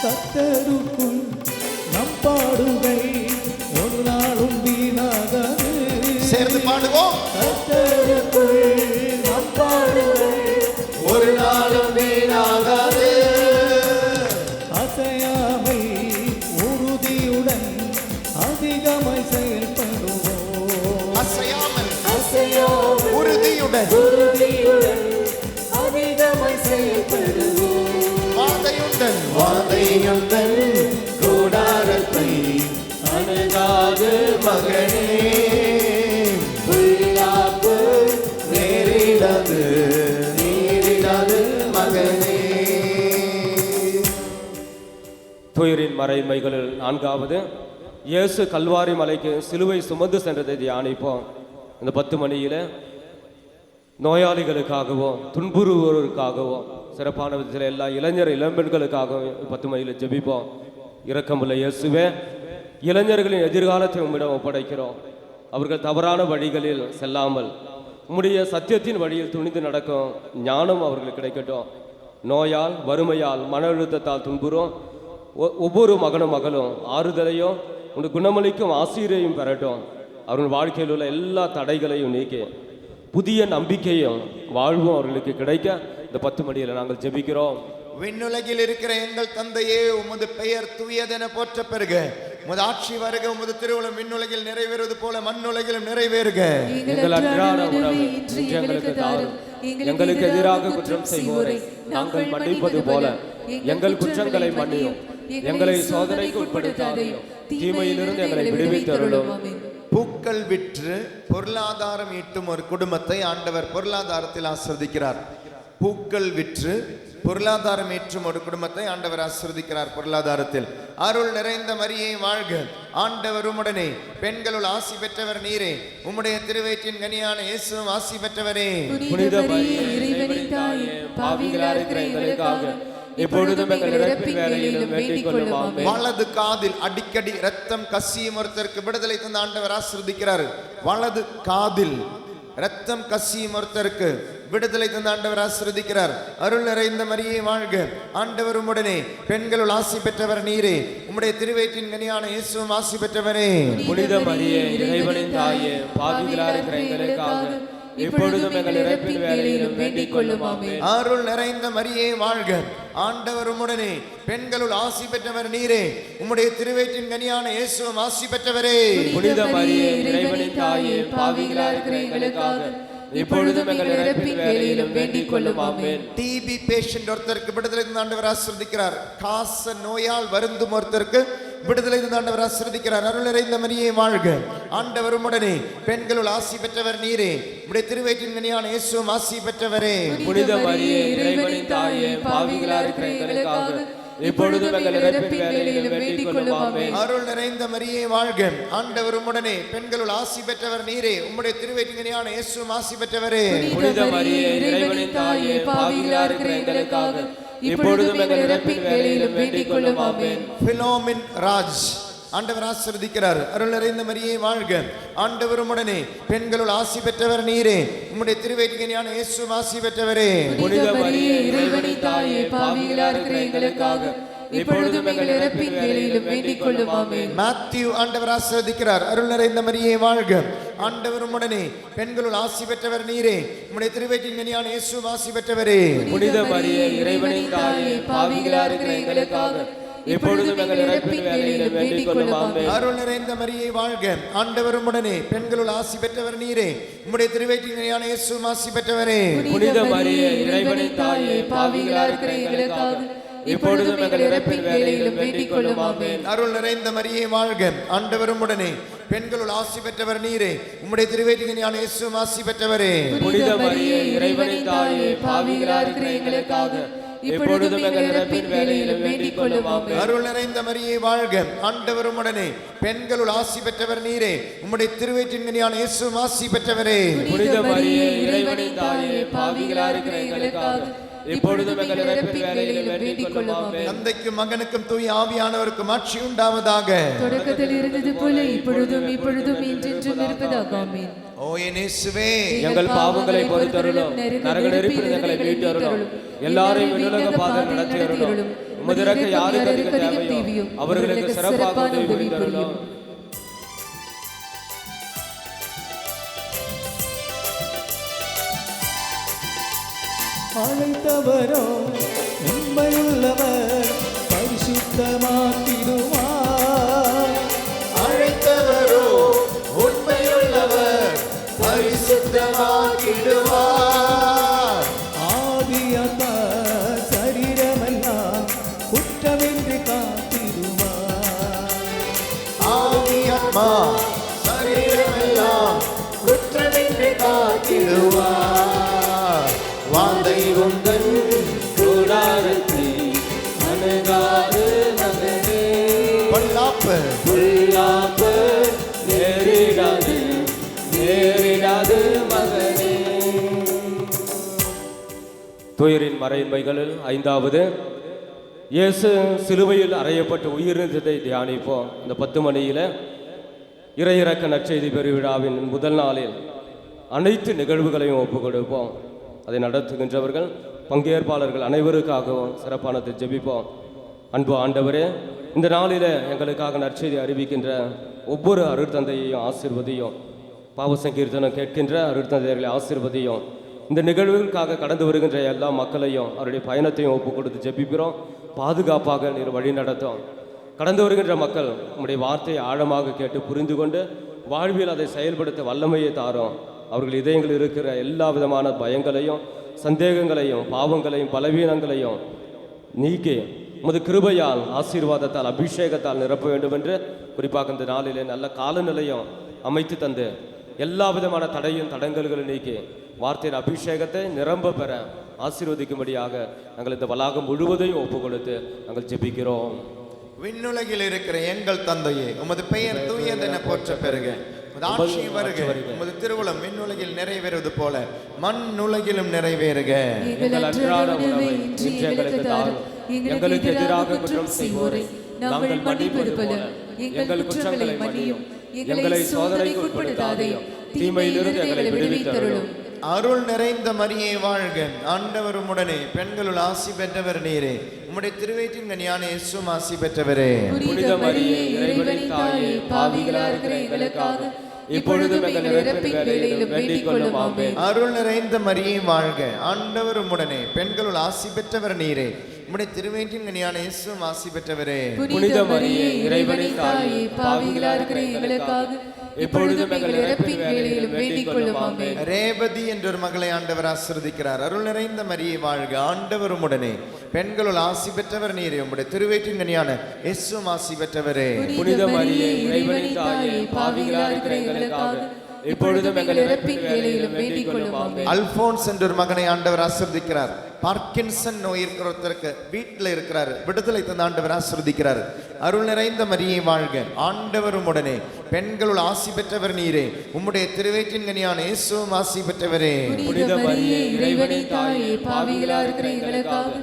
கர்த்தருக்குள் நம் பாடுகள் ஒரு நாளும் வீணாகாது. சேர்ந்து பாடுவோம். கர்த்தருக்குள் நம் பாடுகள் ஒரு நாளும் வீணாகாது. அசையாமல் உறுதியுடன் அதிகமாய் செயல்படுவோம். அசையாமல் உறுதியுடன் அதிகமாய் செயல்படுவோம். வாதையுடன் கூடாரத்தை அணுகாது மகனே, பொல்லாப்பு நேரிடாது மகனே. துயரின் மறைமைகளில் 4வது, இயேசு கல்வாரி மலைக்கு சிலுவை சுமந்து சென்றதை தியானிப்போம். இந்த 10 மணியில நோயாளிகளுக்காகவும் துன்புறுவோருக்காகவும் சிறப்பான விதத்தில் எல்லா இளம்பெண்களுக்காகவும் 10 மணியில் ஜெபிப்போம். இரக்கமுள்ள இயேசுவே, இளைஞர்களின் எதிர்காலத்தை உம்மிடம் ஒப்படைக்கிறோம். அவர்கள் தவறான வழிகளில் செல்லாமல் உம்முடைய சத்தியத்தின் வழியில் துணிந்து நடக்கும் ஞானம் அவர்களுக்கு கிடைக்கட்டும். நோயால், வறுமையால், மன அழுத்தத்தால் துன்புறும் ஒவ்வொரு மகனும் மகளும் ஆறுதலையும் உன் குணமளிக்கும் ஆசிரியரையும் பெறட்டும். அவர்கள் வாழ்க்கையில் உள்ள எல்லா தடைகளையும் நீக்கி புதிய நம்பிக்கையும் வாழ்வும் அவர்களுக்கு கிடைக்க இந்த 10 மணியில் நாங்கள் ஜெபிக்கிறோம். விண்ணுலகில் இருக்கிற எங்கள் தந்தையே, உமது பெயர் தூயதென போற்ற பெறுக. உமது ஆட்சி வருக. உமது திருவுளம் விண்ணுலகில் நிறைவேறுவது போல மண்ணுலகிலும் நிறைவேறுக. எங்கள் அன்றாட உணவை இன்று எங்களுக்கு தாரும். எங்களுக்கு எதிராக குற்றம் செய்வோரை நாங்கள் மன்னிப்பது போல எங்கள் குற்றங்களை மன்னியும். எங்களை சோதனைக்கு உட்படுத்தாதையும் தீமையிலிருந்து எங்களை விடுவித்தருளும். பூக்கள் விற்று பொருளாதாரம் ஈட்டும் ஒரு குடும்பத்தை ஆண்டவர் பொருளாதாரத்தில் ஆசீர்வதிக்கிறார். பூக்கள் விற்று பொருளாதாரம் ஈட்டும் ஒரு குடும்பத்தை ஆண்டவர் ஆசீர்வதிக்கிறார் பொருளாதாரத்தில். அருள் நிறைந்த மரியே வாழ்க, ஆண்டவர் உம்முடனே, பெண்களுள் ஆசி பெற்றவர் நீரே, உம்முடைய திருவயிற்றின் கனியான இயேசுவும் ஆசி பெற்றவரே. புனித மரியே, இறைவனின் தாயே, பாவிகளா இருக்கிற எங்களுக்காக இப்பொழுதும் எங்கள் இறப்பின் வேளையிலும் வேண்டிக் கொள்ளும். ஆமென். வலது காதில் அடிக்கடி ரத்தம் கசியும் ஒருத்தருக்கு விடுதலை தந்த ஆண்டவர் ஆசீர்வதிக்கிறார். வலது காதில் ரத்தம் கசியும் ஒருத்தருக்கு விடுதலை தந்த ஆண்டவர் ஆசீர்வதிக்கிறார். அருள் நிறைந்த மரியே வாழ்க, ஆண்டவர் உம்முடனே, பெண்களுள் ஆசி பெற்றவர் நீரே, உம்முடைய திருவயிற்றின் கனியான இயேசுவும் ஆசி பெற்றவரே. புனித மரியே, இறைவனின் தாயே, பாவிகளா இருக்கிற எங்களுக்காக இப்பொழுதும் எங்கள் இறப்பின் வேளையிலும் வேண்டிக் கொள்ளும். ஆமென். அருள் நிறைந்த மரியே வாழ்க, ஆண்டவர் உம்முடனே, பெண்களுள் ஆசி பெற்றவர் நீரே, உம்முடைய திருவயிற்றின் கனியான இயேசுவும் ஆசி பெற்றவரே. புனித மரியே, இறைவனின் தாயே, பாவிகளா இருக்கிற எங்களுக்காக இப்பொழுதும் எங்கள் இறப்பின் வேளையிலும் வேண்டிக் கொள்ளும். ஆமென். டிபி பேஷண்ட் ஒருத்தருக்கு விடுதலை தந்த ஆண்டவர் ஆசீர்வதிக்கிறார். காச நோயால் வருந்தும் ஒருத்தருக்கு விடுதலை தந்த ஆண்டவர் ஆசீர்வதிக்கிறார். அருள் நிறைந்த மரியே வாழ்க, ஆண்டவர் உம்முடனே, பெண்களுள் ஆசி பெற்றவர் நீரே, உம்முடைய திருவயிற்றின் கனியான இயேசுவும் ஆசி பெற்றவரே. புனித மரியே, இறைவனின் தாயே, பாவிகளா இருக்கிற எங்களுக்காக இப்பொழுதும் எங்கள் இறப்பின் வேளையிலும் வேண்டிக் கொள்ளும் ஆமென். அருள் நிறைந்த மரியே வாழ்க, ஆண்டவர் உம்முடனே, பெண்களுள் ஆசி பெற்றவர் நீரே, உம்முடைய திருவயிற்றின் இயேசுவும் ஆசி பெற்றவரே. புனித மரியே, இறைவனின் தாயே, பாவிகளாய் இருக்கிற எங்களுக்காக இப்பொழுதும் எங்கள் இறப்பின் வேளையிலும் வேண்டிக் கொள்ளும் ஆமென். பிலோமின் ராஜ் ஆண்டவர் ஆசீர்வதிக்கிறார். அருள் நிறைந்த மரியே வாழ்க, ஆண்டவர் உம்முடனே, பெண்களுள் ஆசி பெற்றவர் நீரே, உம்முடைய திருவயிற்றின் இயேசுவும் ஆசி பெற்றவரே. புனித மரியே, இறைவனின் தாயே, பாவிகளாய் இருக்கிற எங்களுக்காக இப்பொழுதும் எங்கள் இறப்பின் வேளையிலும் வேண்டிக் கொள்ளும் ஆமென். மேத்யூ ஆண்டவர் ஆசீர்வதிக்கிறார். அருள் நிறைந்த மரியே வாழ்க, ஆண்டவர் உம்முடனே, பெண்களுள் ஆசி பெற்றவர் நீரே, உம்முடைய திருவயிற்றின் இயேசுவும் ஆசி பெற்றவரே. புனித மரியே, இறைவனின் தாயே, பாவிகளாய் இருக்கிற எங்களுக்காக இப்பொழுதும் எங்கள் இறப்பின் வேளையிலும் வேண்டிக் கொள்ளும் ஆமென். அருள் நிறைந்த மரியே வாழ்க, ஆண்டவர் உம்முடனே, பெண்களுள் ஆசி பெற்றவர் நீரே, உம்முடைய திருவயிற்றின் இயேசுவும் ஆசி பெற்றவரே. புனித மரியே, இறைவனின் தாயே, பாவிகளாய் இருக்கிற எங்களுக்காக இப்பொழுதும் எங்கள் இறப்பின் வேளையிலும் வேண்டிக் கொள்ளும் ஆமென். அருள் நிறைந்த மரியே வாழ்க, ஆண்டவர் உம்முடனே, பெண்களுள் ஆசி பெற்றவர் நீரே, உம்முடைய திருவயிற்றின் இயேசுவும் ஆசி பெற்றவரே. புனித மரியே, இறைவனின் தாயே, பாவிகளாய் இருக்கிற எங்களுக்காக இப்பொழுதும் எங்கள் இறப்பின் வேளையிலும் வேண்டிக் கொள்ளும் ஆமென். அருள் நிறைந்த மரியே வாழ்க, ஆண்டவர் உம்முடனே, பெண்களுள் ஆசி பெற்றவர் நீரே, உம்முடைய திருவயிற்றின் இயேசுவும் ஆசி பெற்றவரே. புனித மரியே, இறைவனின் தாயே, பாவிகளாய் இருக்கிற எங்களுக்காக இப்பொழுதும் எங்கள் இறப்பின் வேளையிலும் வேண்டிக் கொள்ளும் ஆமென். தந்தைக்கும் மகனுக்கும் தூய ஆவியானவருக்கும் ஆட்சி உண்டாவதாக. தொடக்கத்தில் இருந்தது போல இப்பொழுதும் என்றென்றும் இருப்பதாக ஆமென். ஓ என் இயேசுவே, எங்கள் பாவங்களை பொறுத்தருளும், நரக நெருப்பில் எங்களை மீட்டருளும், எல்லாரையும் விண்ணுலக பாதை நடத்தியருளும். உமது இரக்கம் யாருக்கு அதிக தேவையோ அவர்களுக்கு சிறப்பாக உதவி புரிந்தருளும். அழைத்தவரோ உண்மையுள்ளவர், பரிசுத்தமாக்கிடுவார். அழைத்தவரோ உண்மையுள்ளவர், பரிசுத்தமாக்கிடுவார். ஆவியாத்மா சரீரமெல்லாம் குற்றமின்றி காத்திடுவார். ஆவியாத்மா சரீரமெல்லாம் குற்றமின்றி காத்திடுவார். வாந்தை உந்தன் கூடாரத்தை அணுகாது மகனே, பொல்லாப்பு பொல்லாப்பு நேரிடாது மகனே. துயரின் மறைமைகளில் 5வது, இயேசு சிலுவையில் அறையப்பட்டு உயிரிழந்ததை தியானிப்போம். இந்த 10 மணியில் இறையிறக்க நற்செய்தி பெருவிழாவின் முதல் நாளில் அனைத்து நிகழ்வுகளையும் ஒப்புக் கொடுப்போம். அதை நடத்துகின்றவர்கள், பங்கேற்பாளர்கள் அனைவருக்காகவும் சிறப்பானதை ஜெபிப்போம். அன்பு ஆண்டவரே, இந்த நாளில் எங்களுக்காக நற்செய்தி அறிவிக்கின்ற ஒவ்வொரு அருட்தந்தையையும் ஆசீர்வதியும், பாவ சங்கீர்த்தனம் கேட்கின்ற அருட்தந்தையர்களை ஆசீர்வதியும். இந்த நிகழ்வுகளுக்காக கடந்து வருகின்ற எல்லா மக்களையும் அவருடைய பயணத்தையும் ஒப்புக் கொடுத்து ஜெபிக்கிறோம். பாதுகாப்பாக நீர் வழி நடத்தும். கடந்து வருகின்ற மக்கள் உம்முடைய வார்த்தையை ஆழமாக கேட்டு புரிந்து கொண்டு வாழ்வில் அதை செயல்படுத்த வல்லமையை தாரும். அவர்கள் இதயங்கள் இருக்கிற எல்லா விதமான பயங்களையும் சந்தேகங்களையும் பாவங்களையும் பலவீனங்களையும் நீக்கி உமது கிருபையால் ஆசீர்வாதத்தால் அபிஷேகத்தால் நிரப்ப வேண்டும் என்று குறிப்பாக இந்த நாளிலே நல்ல காலநிலையும் அமைத்து தந்து எல்லா விதமான தடையும் தடங்கல்களை நீக்கி வார்த்தையின் அபிஷேகத்தை நிரம்ப பெற ஆசீர்வதிக்கும்படியாக நாங்கள் இந்த வளாகம் முழுவதையும் ஒப்புக் கொடுத்து நாங்கள் ஜெபிக்கிறோம். விண்ணுலகில் இருக்கிற எங்கள் தந்தையே, உமது பெயர் தூயதென போற்ற பெறுக. உமது ஆட்சி வருக. உமது திருவுளம் விண்ணுலகில் நிறைவேறுவது போல மண்ணுலகிலும் நிறைவேறுக. எங்கள் அன்றாட உணவை இன்று எங்களுக்கு தாரும். எங்களுக்கு எதிராக குற்றம் செய்வோரை நாங்கள் மன்னிப்பது போல எங்கள் குற்றங்களை மன்னியும். எங்களை சோதனைக்கு உட்படுத்தாதேயும், தீமையிலிருந்து எங்களை விடுவித்தருளும். அருள் நிறைந்த மரியே வாழ்க, ஆண்டவர் உம்முடனே, பெண்களுள் ஆசி பெற்றவர் நீரே, உம்முடைய திருவயிற்றின் கனியான இயேசுவும் ஆசி பெற்றவரே. புனித மரியே, இறைவனின் தாயே, பாவிகளாய் இருக்கிற எங்களுக்காக இப்பொழுதும் எங்கள் இறப்பின் வேளையிலும் வேண்டிக் கொள்ளும் ஆமென். அருள் நிறைந்த மரியே வாழ்க, ஆண்டவர் உம்முடனே, பெண்களுள் ஆசி பெற்றவர் நீரே, உம்முடைய திருவயிற்றின் கனியான இயேசுவும் ஆசி பெற்றவரே. புனித மரியே, இறைவனின் தாயே, பாவிகளாய் இருக்கிற எங்களுக்காக இப்பொழுதும் எங்கள் இறப்பின் வேளையிலும் வேண்டிக் கொள்ளும் ஆமென். ரேவதி என்றொரு மகளை ஆண்டவர் ஆசீர்வதிக்கிறார். அருள் நிறைந்த மரியே வாழ்க, ஆண்டவர் உம்முடனே, பெண்களுள் ஆசி பெற்றவர் நீரே, உம்முடைய திருவயிற்றின் கனியான இயேசுவும் ஆசி பெற்றவரே. புனித மரியே, இறைவனின் தாயே, பாவிகளாய் இருக்கிற எங்களுக்காக இப்பொழுதும் எங்கள் இறப்பின் வேளையிலும் வேண்டிக் கொள்ளும் ஆமென். அல்போன்ஸ் என்ற ஒரு மகனை ஆண்டவர் ஆசீர்வதிக்கிறார். பார்க்கின்சன் நோய் இருக்கிறவருக்கு வீட்டில் இருக்கிறார், விடுதலை தந்த ஆண்டவர் ஆசீர்வதிக்கிறார். அருள் நிறைந்த மரியே வாழ்க, ஆண்டவர் உம்முடனே, பெண்களுள் ஆசி பெற்றவர் நீரே, உம்முடைய திருவயிற்றின் கனியான இயேசுவும் ஆசி பெற்றவரே. புனித மரியே இறைவனின் தாயே, பாவிகளா இருக்கிற எங்களுக்காக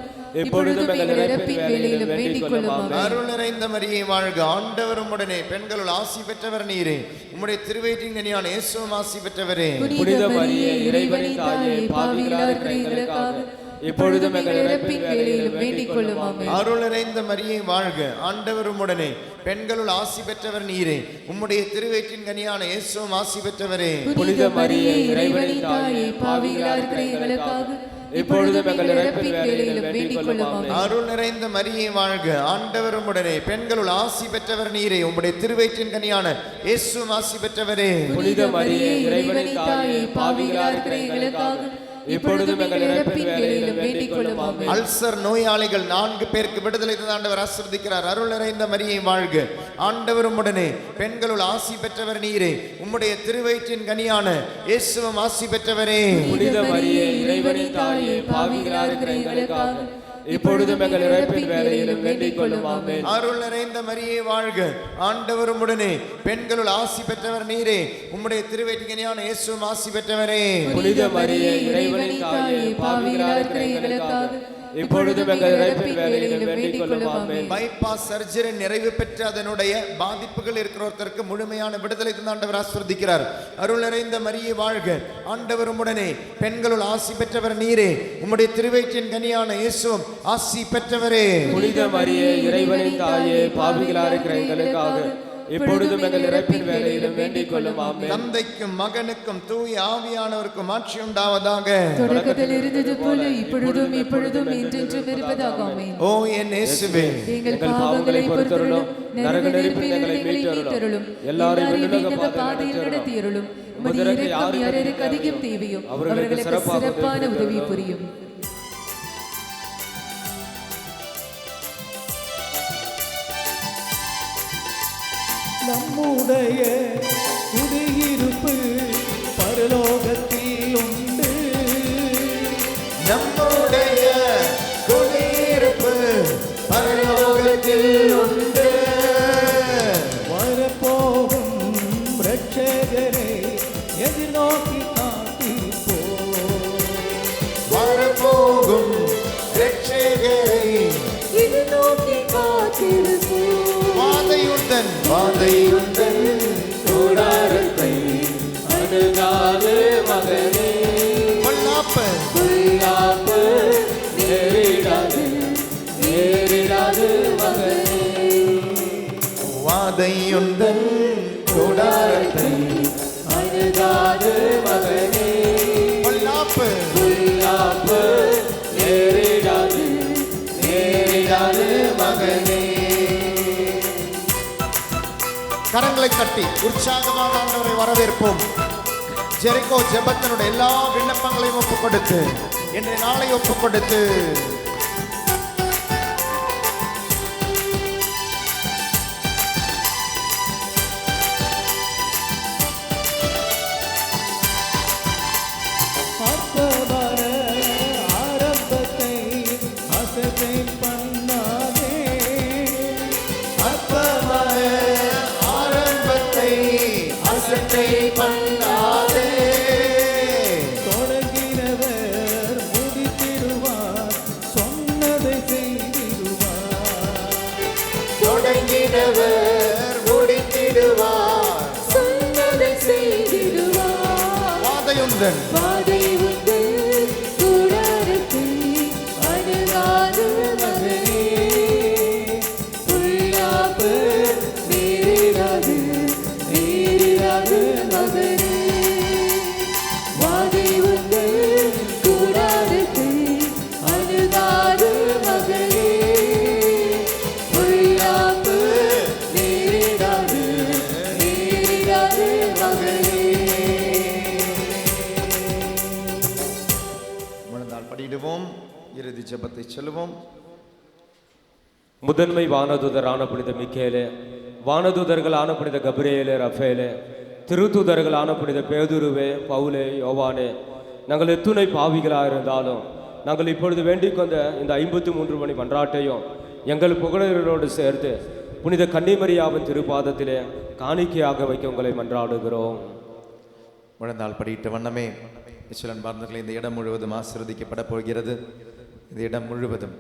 இப்பொழுதும் எங்கள் இறப்பின் வேளையிலும் வேண்டிக் கொள்ளும் ஆமென். அருள் நிறைந்த மரியே வாழ்க, ஆண்டவர் உம்முடனே, பெண்களுள் ஆசி பெற்றவர் நீரே, உம்முடைய திருவயிற்றின் கனியான இயேசுவும் ஆசி பெற்றவரே. புனித மரியே இறைவனின் தாயே, பாவிகளா இருக்கிற எங்களுக்காக இப்பொழுதும் எங்கள் இறப்பின் வேளையிலும் வேண்டிக் கொள்ளும் ஆமென். அருள் நிறைந்த மரியே வாழ்க, ஆண்டவர் உம்முடனே, பெண்களுள் ஆசி பெற்றவர் நீரே, உம்முடைய திருவயிற்றின் கனியான இயேசுவும் ஆசி பெற்றவரே. புனித மரியே இறைவனின் தாயே, பாவிகளா இருக்கிற எங்களுக்காக இப்பொழுதும் எங்கள் இறப்பின் வேளையிலும் வேண்டிக் கொள்ளும் ஆமென். அருள் நிறைந்த மரியே வாழ்க, ஆண்டவர் உம்முடனே, பெண்களுள் ஆசி பெற்றவர் நீரே, உம்முடைய திருவயிற்றின் கனியான இயேசுவும் ஆசி பெற்றவரே. புனித மரியே இறைவனின் தாயே, பாவிகளா இருக்கிற எங்களுக்காக இப்பொழுதும் எங்கள் இறப்பின் வேளையிலும் வேண்டிக் கொள்ளும் ஆமென். அல்சர் நோயாளிகள் 4 பேருக்கு விடுதலை தந்த ஆண்டவர் ஆசீர்வதிக்கிறார். அருள் நிறைந்த மரியே வாழ்க, ஆண்டவர் உம்முடனே, பெண்களுள் ஆசி பெற்றவர் நீரே, உம்முடைய திருவயிற்றின் கனியான இயேசுவும் ஆசி பெற்றவரே. புனித மரியே இறைவனின் தாயே, பாவிகளா இருக்கிற எங்களுக்காக இப்பொழுதும் எங்கள் இறப்பின் வேளையிலும் வேண்டிக் கொள்ளும் ஆமென். அருள் நிறைந்த மரியே வாழ்க, ஆண்டவர் உம்முடனே, பெண்களுள் ஆசி பெற்றவர் நீரே, உம்முடைய திருவயிற்றின் கனியான இயேசுவும் ஆசி பெற்றவரே. புனித மரியே இறைவனின் தாயே, பாவிகளா இருக்கிற எங்களுக்காக இப்பொழுதும் எங்கள் இறப்பின் வேளையிலும் வேண்டிக் கொள்ளும் ஆமென். பைபாஸ் சர்ஜரி நிறைவு பெற்று அதனுடைய பாதிப்புகள் இருக்கிறவர்களுக்கு முழுமையான விடுதலை தந்த ஆண்டவர் ஆசீர்வதிக்கிறார். அருள் நிறைந்த மரியே வாழ்க, ஆண்டவர் உம்முடனே, பெண்களுள் ஆசி பெற்றவர் நீரே, உம்முடைய திருவயிற்றின் கனியான இயேசுவும் ஆசி பெற்றவரே. புனித மரியே இறைவனின் தாயே, பாவிகளா இருக்கிற எங்களுக்காக இப்பொழுதும் எங்கள் இறப்பின் வேளையிலும் வேண்டிக் கொள்ளும் ஆமென். தந்தைக்கும் மகனுக்கும் தூய ஆவியானவருக்கும் ஆட்சி உண்டாவதாக. தொடக்கத்தில் இருந்தது போல இப்பொழுதும் எப்பொழுதும் என்றென்றும் இருப்பதாக ஆமென். ஓ என் இயேசுவே, எங்கள் பாவங்களை பொறுத்தருளும், நரக நெருப்பில் எங்களை மீட்டருளும், எல்லாரையும் விண்ணுலக பாதையில் நடத்தியருளும். உமது இரக்கம் யாருக்கு அதிகம் தேவையோ அவர்களுக்கு சிறப்பான உதவி புரியும். நம்முடைய குடியிருப்பு பரலோகத்தில் உண்டு, நம்முடைய குடியிருப்பு பரலோகத்தில் உண்டு. வரப்போகும் இரட்சகரை எதிர்நோக்கி காத்திருப்போம். வரப்போகும் இரட்சகரை எதிர்நோக்கி காத்திருப்போம். வாதையுடன் கூடாரத்தை அணுகாது மகனே, பொல்லாப்பு நேரிடாது மகனே. வாதையுடன் கூடாரத்தை அணுகாது மகனே, பொல்லாப்பு நேரிடாது மகனே. கரங்களை தட்டி உற்சாகமான ஆண்டவரை வரவேற்போம். ஜெரிகோ ஜெபத்தினுடைய எல்லா விண்ணப்பங்களையும் ஒப்புக் கொடுத்து, இன்றைய நாளை ஒப்புக் கொடுத்து, அற்பமான ஆரம்பத்தை அசட்டை பண்ணாதே, அற்பமான ஆரம்பத்தை அசட்டை பண்ணாதே. தொடங்கினவர் முடித்திடுவார், சொன்னதை செய்திடுவார். தொடங்கினவர் முடித்திடுவார். சொன்னதை செய்திடுவார். வாதையுடன் வாதை உண்டு கூடாரத்தை அணுகாது மகனே, பொல்லாப்பு நேரிடாது மகனே. வாதை உண்டு கூடாரத்தை அணுகாது மகனே, பொல்லாப்பு நேரிடாது மகனே. முழந்தால் படியிடுவோம், இறுதி ஜெபத்தை சொல்லுவோம். முதன்மை வானதூதரான புனித மிக்கேலே, வானதூதர்களான புனித கபிரியேலே, ரஃபேலே, திருத்தூதர்களான புனித பேதுருவே, பவுலே, யோவானே, நாங்கள் எத்துணை பாவிகளாக இருந்தாலும் நாங்கள் இப்பொழுது வேண்டிக் கொண்ட இந்த 53 மணி மன்றாட்டையும் எங்கள் புகழரோடு சேர்த்து புனித கன்னிமரியாவின் திருப்பாதத்திலே காணிக்கையாக வைக்க உங்களை மன்றாடுகிறோம். முழந்தால் படியிட்ட வண்ணமே இஸ்வரன் பார்ந்தவர்களை இந்த இடம் முழுவதும் ஆசீர்வதிக்கப்பட போகிறது. இந்த இடம் முழுவதும்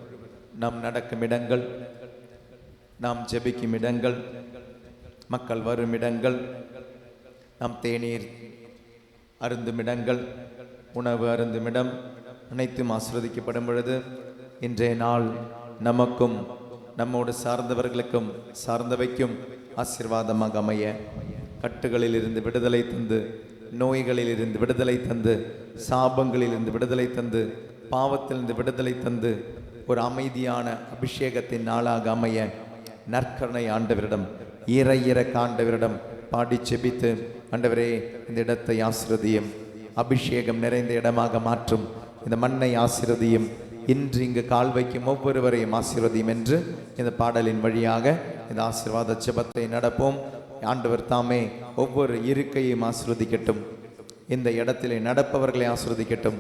நாம் நடக்கும் இடங்கள், நாம் ஜெபிக்கும் இடங்கள், மக்கள் வரும் இடங்கள், நாம் தேநீர் அருந்தும் இடங்கள், உணவு அருந்தும் இடம் அனைத்தும் ஆசீர்வதிக்கப்படும் பொழுது இன்றைய நாள் நமக்கும் நம்மோடு சார்ந்தவர்களுக்கும் சார்ந்தவைக்கும் ஆசீர்வாதமாக அமைய, கட்டுகளில் இருந்து விடுதலை தந்து, நோய்களில் இருந்து விடுதலை தந்து, சாபங்களில் இருந்து விடுதலை தந்து, பாவத்திலிருந்து விடுதலை தந்து ஒரு அமைதியான அபிஷேகத்தின் நாளாக அமைய நற்கருணை ஆண்டவரிடம், இறையிறக்க ஆண்டவரிடம் பாடி செபித்து, ஆண்டவரே இந்த இடத்தை ஆசீர்வதியும், அபிஷேகம் நிறைந்த இடமாக மாற்றும், இந்த மண்ணை ஆசீர்வதியும், இன்று இங்கு கால் வைக்கும் ஒவ்வொருவரையும் ஆசீர்வதியும் என்று இந்த பாடலின் வழியாக இந்த ஆசீர்வாத ஜெபத்தை நடப்போம். ஆண்டவர் தாமே ஒவ்வொரு இருக்கையும் ஆசீர்வதிக்கட்டும், இந்த இடத்திலே நடப்பவர்களை ஆசீர்வதிக்கட்டும்,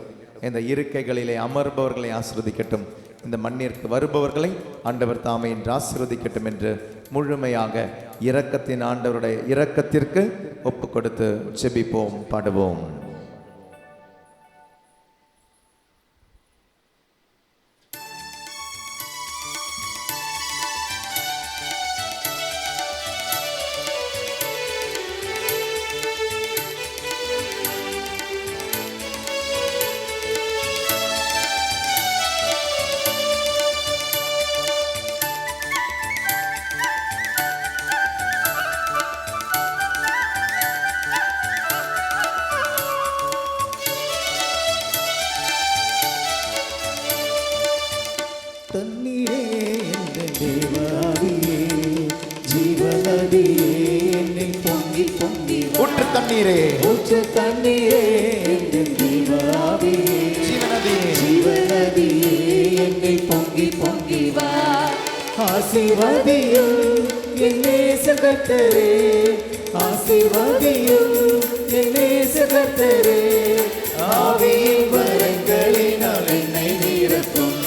இந்த இருக்கைகளிலே அமர்பவர்களை ஆசீர்வதிக்கட்டும், இந்த மண்ணிற்கு வருபவர்களை ஆண்டவர் தாமே என்று ஆசீர்வதிக்கட்டும் என்று முழுமையாக இரக்கத்தின் ஆண்டவருடைய இரக்கத்திற்கு ஒப்பு கொடுத்து ஜெபிப்போம், பாடுவோம். தண்ணீரே எங்கள் தேவாவியே, ஜீவநதியே என்னில் பொங்கி பொங்கி வா. ஊற்று தண்ணீரே, ஊற்று தண்ணீரே எங்கள் தேவாவியே, ஜீவநதியே, ஜீவநதியே என்னில் பொங்கி பொங்கி வா. ஆசீர்வதியும் என் நேசகர்த்தரே, ஆசீர்வதியும் என் நேசகர்த்தரே, ஆவியின் வரங்களினால் என்னை நிரப்பும்,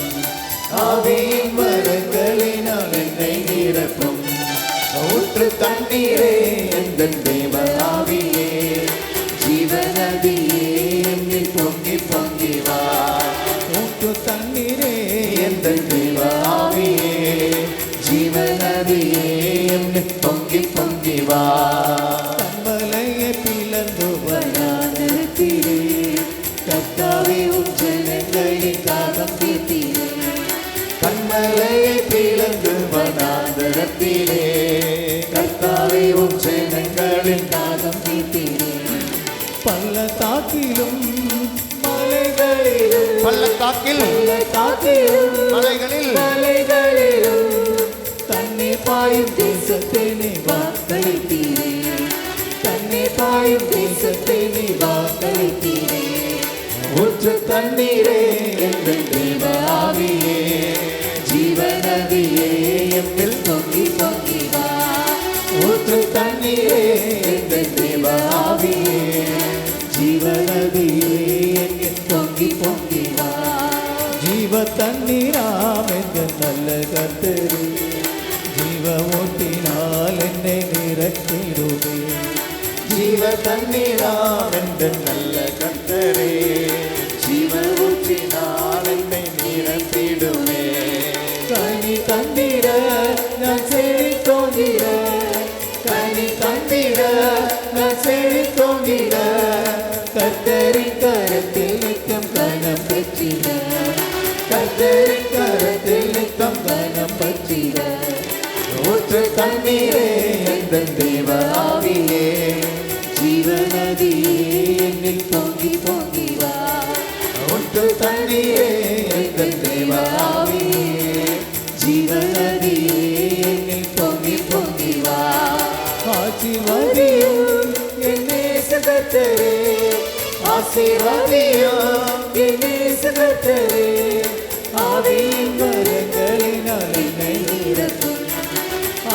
ஆவியின் வரங்களினால் என்னை நிரப்பும். ஊற்று தண்ணீரே எங்கள் தேவ ஆவியே, ஜீவநதியே என்னில் பொங்கி பொங்கி வா. ஊற்று தண்ணீரே எங்கள் தேவ ஆவியே, ஜீவநதியே என்னில் பொங்கி பொங்கி வா. கண்மலையை பிளந்து வராதிருத்தீரே, கர்த்தாவே உம் ஜனங்களின் தாகம் தீர்த்தீரே. கண்மலையை பிளந்து வனாந்தரத்திலே, கர்த்தாவே உம் ஜனங்களின் தாகம் தீர்த்தீரே. பள்ளத்தாக்கிலும் மலைகளிலும், பள்ளத்தாக்கில் பள்ளத்தாக்கிலும் மலைகளில் மலைகளிலும் தண்ணீர் பாயும் தேசத்தை நீ வாக்களித்தீரே, தண்ணீர் பாயும் தேசத்தை நீ வாக்களித்தீரே. ஊற்று தண்ணீரே எங்கள் தேவ ஆவியே, ஜீவநதியே எம்மில் பொங்கி பொங்கி வா. ஊற்று தண்ணீரே எங்கள் தேவ ஆவியே, ஜீவநதியே எம்மில் பொங்கி பொங்கி வா. ஜீவ தண்ணீராம் எங்கள் நல்ல கர்த்தரே, ஜீவ ஊற்றினால் என்னை நிரப்பிடுவே. ஜீவ தண்ணீராம் எங்கள் நல்ல கர்த்தரே, ஜீவ ஊற்றினால் என்னை நிரப்பிடுவே. கனி தந்திர நான் செழித்தோங்கிற, கனி தந்திர நான் செழித்தோங்கிற, கர்த்தரின் கரத்தில் நித்தம் கனம் பெற்றிட, கர்த்தரின் கரத்தில் நித்தம் கனம் பெற்றிட. ஊற்று தண்ணீரே எங்கள் தேவ ஆவியே, ஜீவநதியே என்னில் பொங்கி பொங்கி வா. ஊற்று தண்ணீரே எங்கள் தேவ ஆவியே, ஜீவநதியே என்னில் பொங்கி பொங்கி வா. ஆசீர்வதியும் என் நேசகர்த்தரே, ஆசீர்வதியும் என் நேசகர்த்தரே, ஆவியின் வரங்களினால் என்னை நிரப்பும்,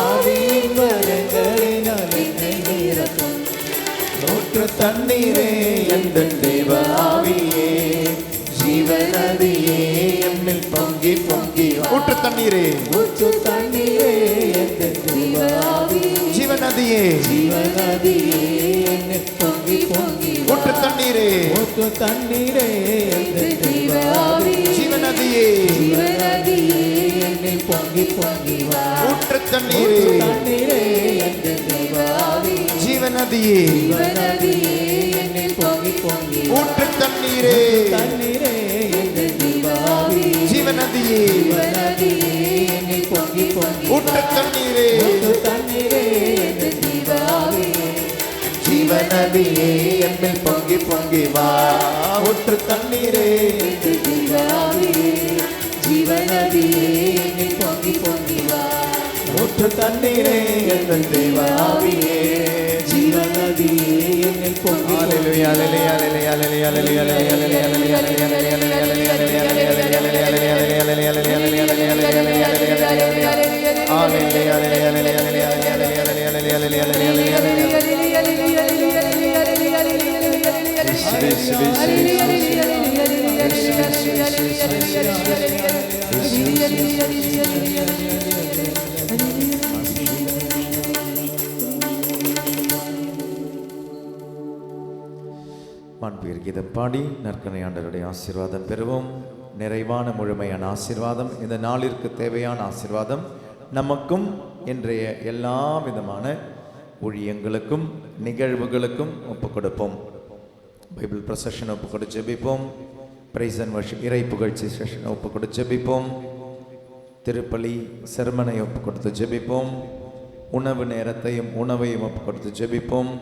ஆவியின் வரங்களினால் என்னை நிரப்பும். ஊற்று தண்ணீரே எந்தன் தேவ ஆவியே ஜீவநதியே எம்மில் பொங்கி பொங்கி ஊற்று தண்ணீரே ஊற்று தண்ணீரே எந்தன் தேவ ஆவியே ஜீவநதியே ஜீவநதியே என்னில் பொங்கி பொங்கி ஊற்று தண்ணீரே ஊற்று தண்ணீரே எந்தன் தேவ ஆவியே ஜீவநதியே ஜீவநதியே என்னில் பொங்கி பொங்கி வா ஊற்று தண்ணீரே தண்ணீரே எந்தன் தேவ ஆவியே ஜீவநதியே ஜீவநதியே என்னில் பொங்கி பொங்கி ஊற்று தண்ணீரே தண்ணீரே எந்தன் தேவ ஆவியே ஜீவநதியே ஜீவநதியே என்னில் பொங்கி பொங்கி ஊற்று தண்ணீரே ஊற்று தண்ணீரே எந்தன் தேவ ஆவியே ஜீவநதியே எம்மில் பொங்கி பொங்கி வா ஊற்று தண்ணீரே எந்தன் தேவ ஆவியே ஜீவநதியே என்னில் பொங்கி பொங்கி வா ஊற்று தண்ணீரே எந்தன் தேவ ஆவியே ஜீவநதியே என்னில் பொங்கி ஹalleluya ஹalleluya ஹalleluya ஹalleluya ஹalleluya மாண்புமிகு கீதம் பாடி நற்கருணை ஆண்டவருடைய ஆசீர்வாதம் பெறுவோம். நிறைவான முழுமையான ஆசீர்வாதம், இந்த நாளிற்கு தேவையான ஆசீர்வாதம் நமக்கும் இன்றைய எல்லா விதமான ஊழியங்களுக்கும் நிகழ்வுகளுக்கும் ஒப்புக் கொடுப்போம். பைபிள் ப்ரொசஷன் ஒப்புக் கொடுத்து ஜெபிப்போம். பிரைஸ் அண்ட் வர்ஷிப் இறை புகழ்ச்சி செஷனை ஒப்புக் கொடுத்து ஜெபிப்போம். திருப்பலி செர்மனை ஒப்புக் கொடுத்து ஜெபிப்போம். உணவு நேரத்தையும் உணவையும் ஒப்புக் கொடுத்து ஜெபிப்போம்.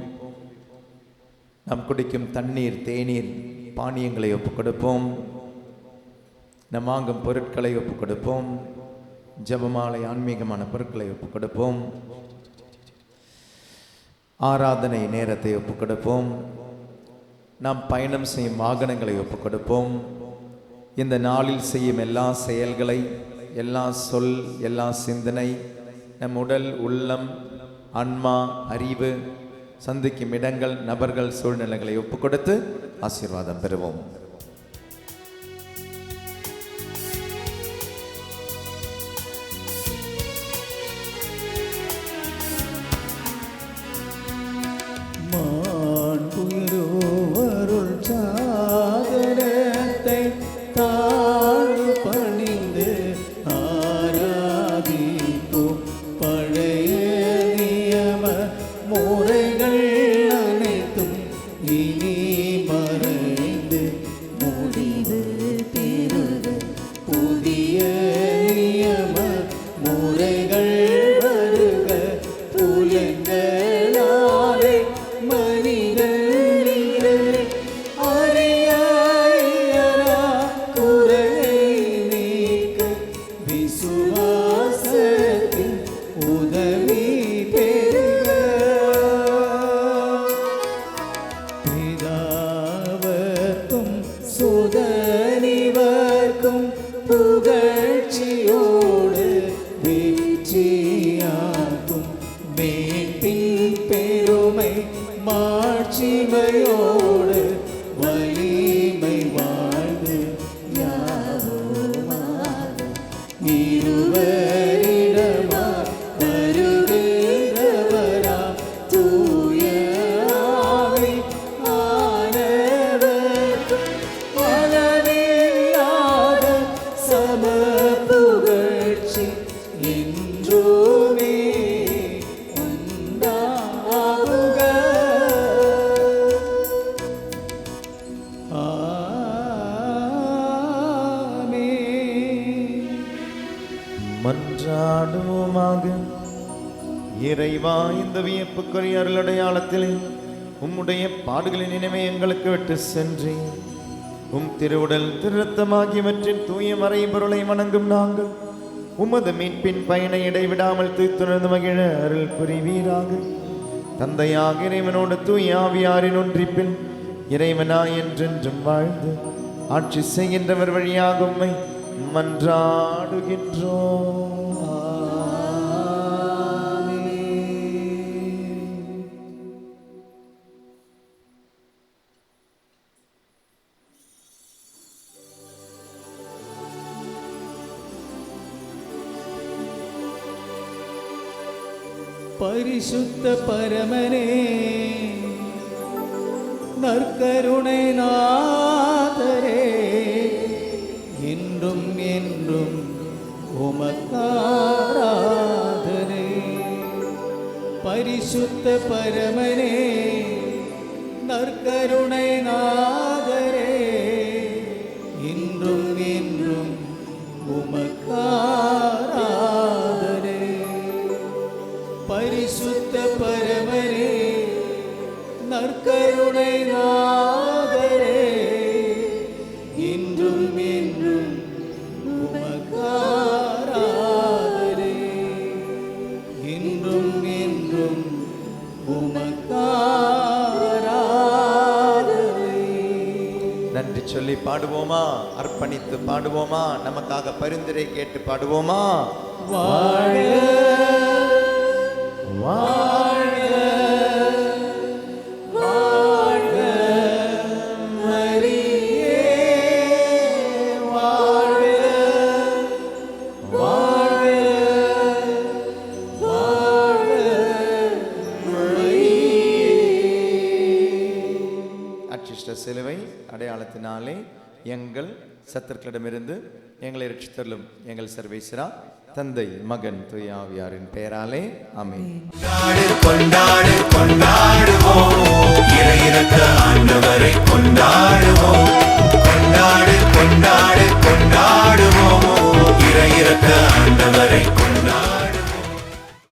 நாம் குடிக்கும் தண்ணீர் தேநீர் பானியங்களை ஒப்புக் கொடுப்போம். நாம் வாங்கும் பொருட்களை ஒப்புக் கொடுப்போம். ஜெபமாலை ஆன்மீகமான பொருட்களை ஒப்புக் கொடுப்போம். ஆராதனை நேரத்தை ஒப்புக் கொடுப்போம். நாம் பயணம் செய்யும் வாகனங்களை ஒப்புக் கொடுப்போம். இந்த நாளில் செய்யும் எல்லா செயல்களை, எல்லா சொல், எல்லா சிந்தனை, நம் உடல், உள்ளம், ஆன்மா, அறிவு, சந்திக்கும் இடங்கள், நபர்கள், சூழ்நிலைகளை ஒப்புக் கொடுத்து ஆசீர்வாதம் பெறுவோம். மாண்புயருவருள் சாதனத்தை தாழ்வு பணிந்து ஆராதிக்கும் பழைய நியம முறைகள் அனைத்தும் இனி மறைந்து முடிவு பெறுக. புதிய நியம முறைகள் வருக. புலங்களாலே மனிதர்கள் அறிய இயலா குறையை நீக்க விசுவாசத்தின் உதவி பெறுக. பிதாவர்க்கும் சுதனிவர்க்கும் புகழ்ச்சியோடு வெற்றியாக்கும் மேற்பின் பெருமை மாட்சிமையோடு வலிமை வாழ்ந்து யாவுமாக இருவரிடமா வருகிறவரா தூய ஆவி ஆனவர்க்கும் அளவில்லாத சம புகழ்ச்சி என்றுமே உண்டாகுக. ஆமென். மன்றாடுவோமாக. இறைவா, இந்த வியப்புக்குரிய அருளடையாளத்திலே உம்முடைய பாடுகளின் நினைவை எங்களுக்கு விட்டு சென்றேன். உம் திருவுடல் திருரத்தமாகியவற்றின் தூய மறைபொருளை வணங்கும் நாங்கள் உமது மீட்பின் பயனை இடைவிடாமல் தூய்த்துணர்ந்து மகிழ அருள் புரிவீராக. தந்தையாக இறைவனோடு தூய ஆவியாரின் ஒன்றிப்பில் இறைவனாய் என்றென்றும் வாழ்ந்து ஆட்சி செய்கின்றவர் வழியாக உம்மை மன்றாடுகின்றோம். பரிசுத்த பரமனே, நற்கருணை நாதரே, என்றும் என்றும் உமக்காராதனை. பரிசுத்த பரமனே, நற்கருணை நாதரே, என்றும் என்றும் உமக்காராதனை. பரிசுத்த பரமனே, நற்கருணை நாதரே, என்றும் என்றும் உமக்காராதனை. என்றும் என்றும் உமக்காராதனை. நன்றி சொல்லி பாடுவோமா? அர்ப்பணித்து பாடுவோமா? நமக்காக பரிந்துரை கேட்டு பாடுவோமா? வாழ வாழ வாழ மரியே, வாழ வாழ வாழ மரியே. அச்சிஷ்ட சிலுவை அடையாளத்தினாலே எங்கள் சத்துருக்களிடமிருந்து எங்களை ரட்சித்தருளும் எங்கள் சர்வேஸ்வரா, தந்தை, மகன், தூய ஆவியாரின் பெயராலே ஆமென். கொண்டாடு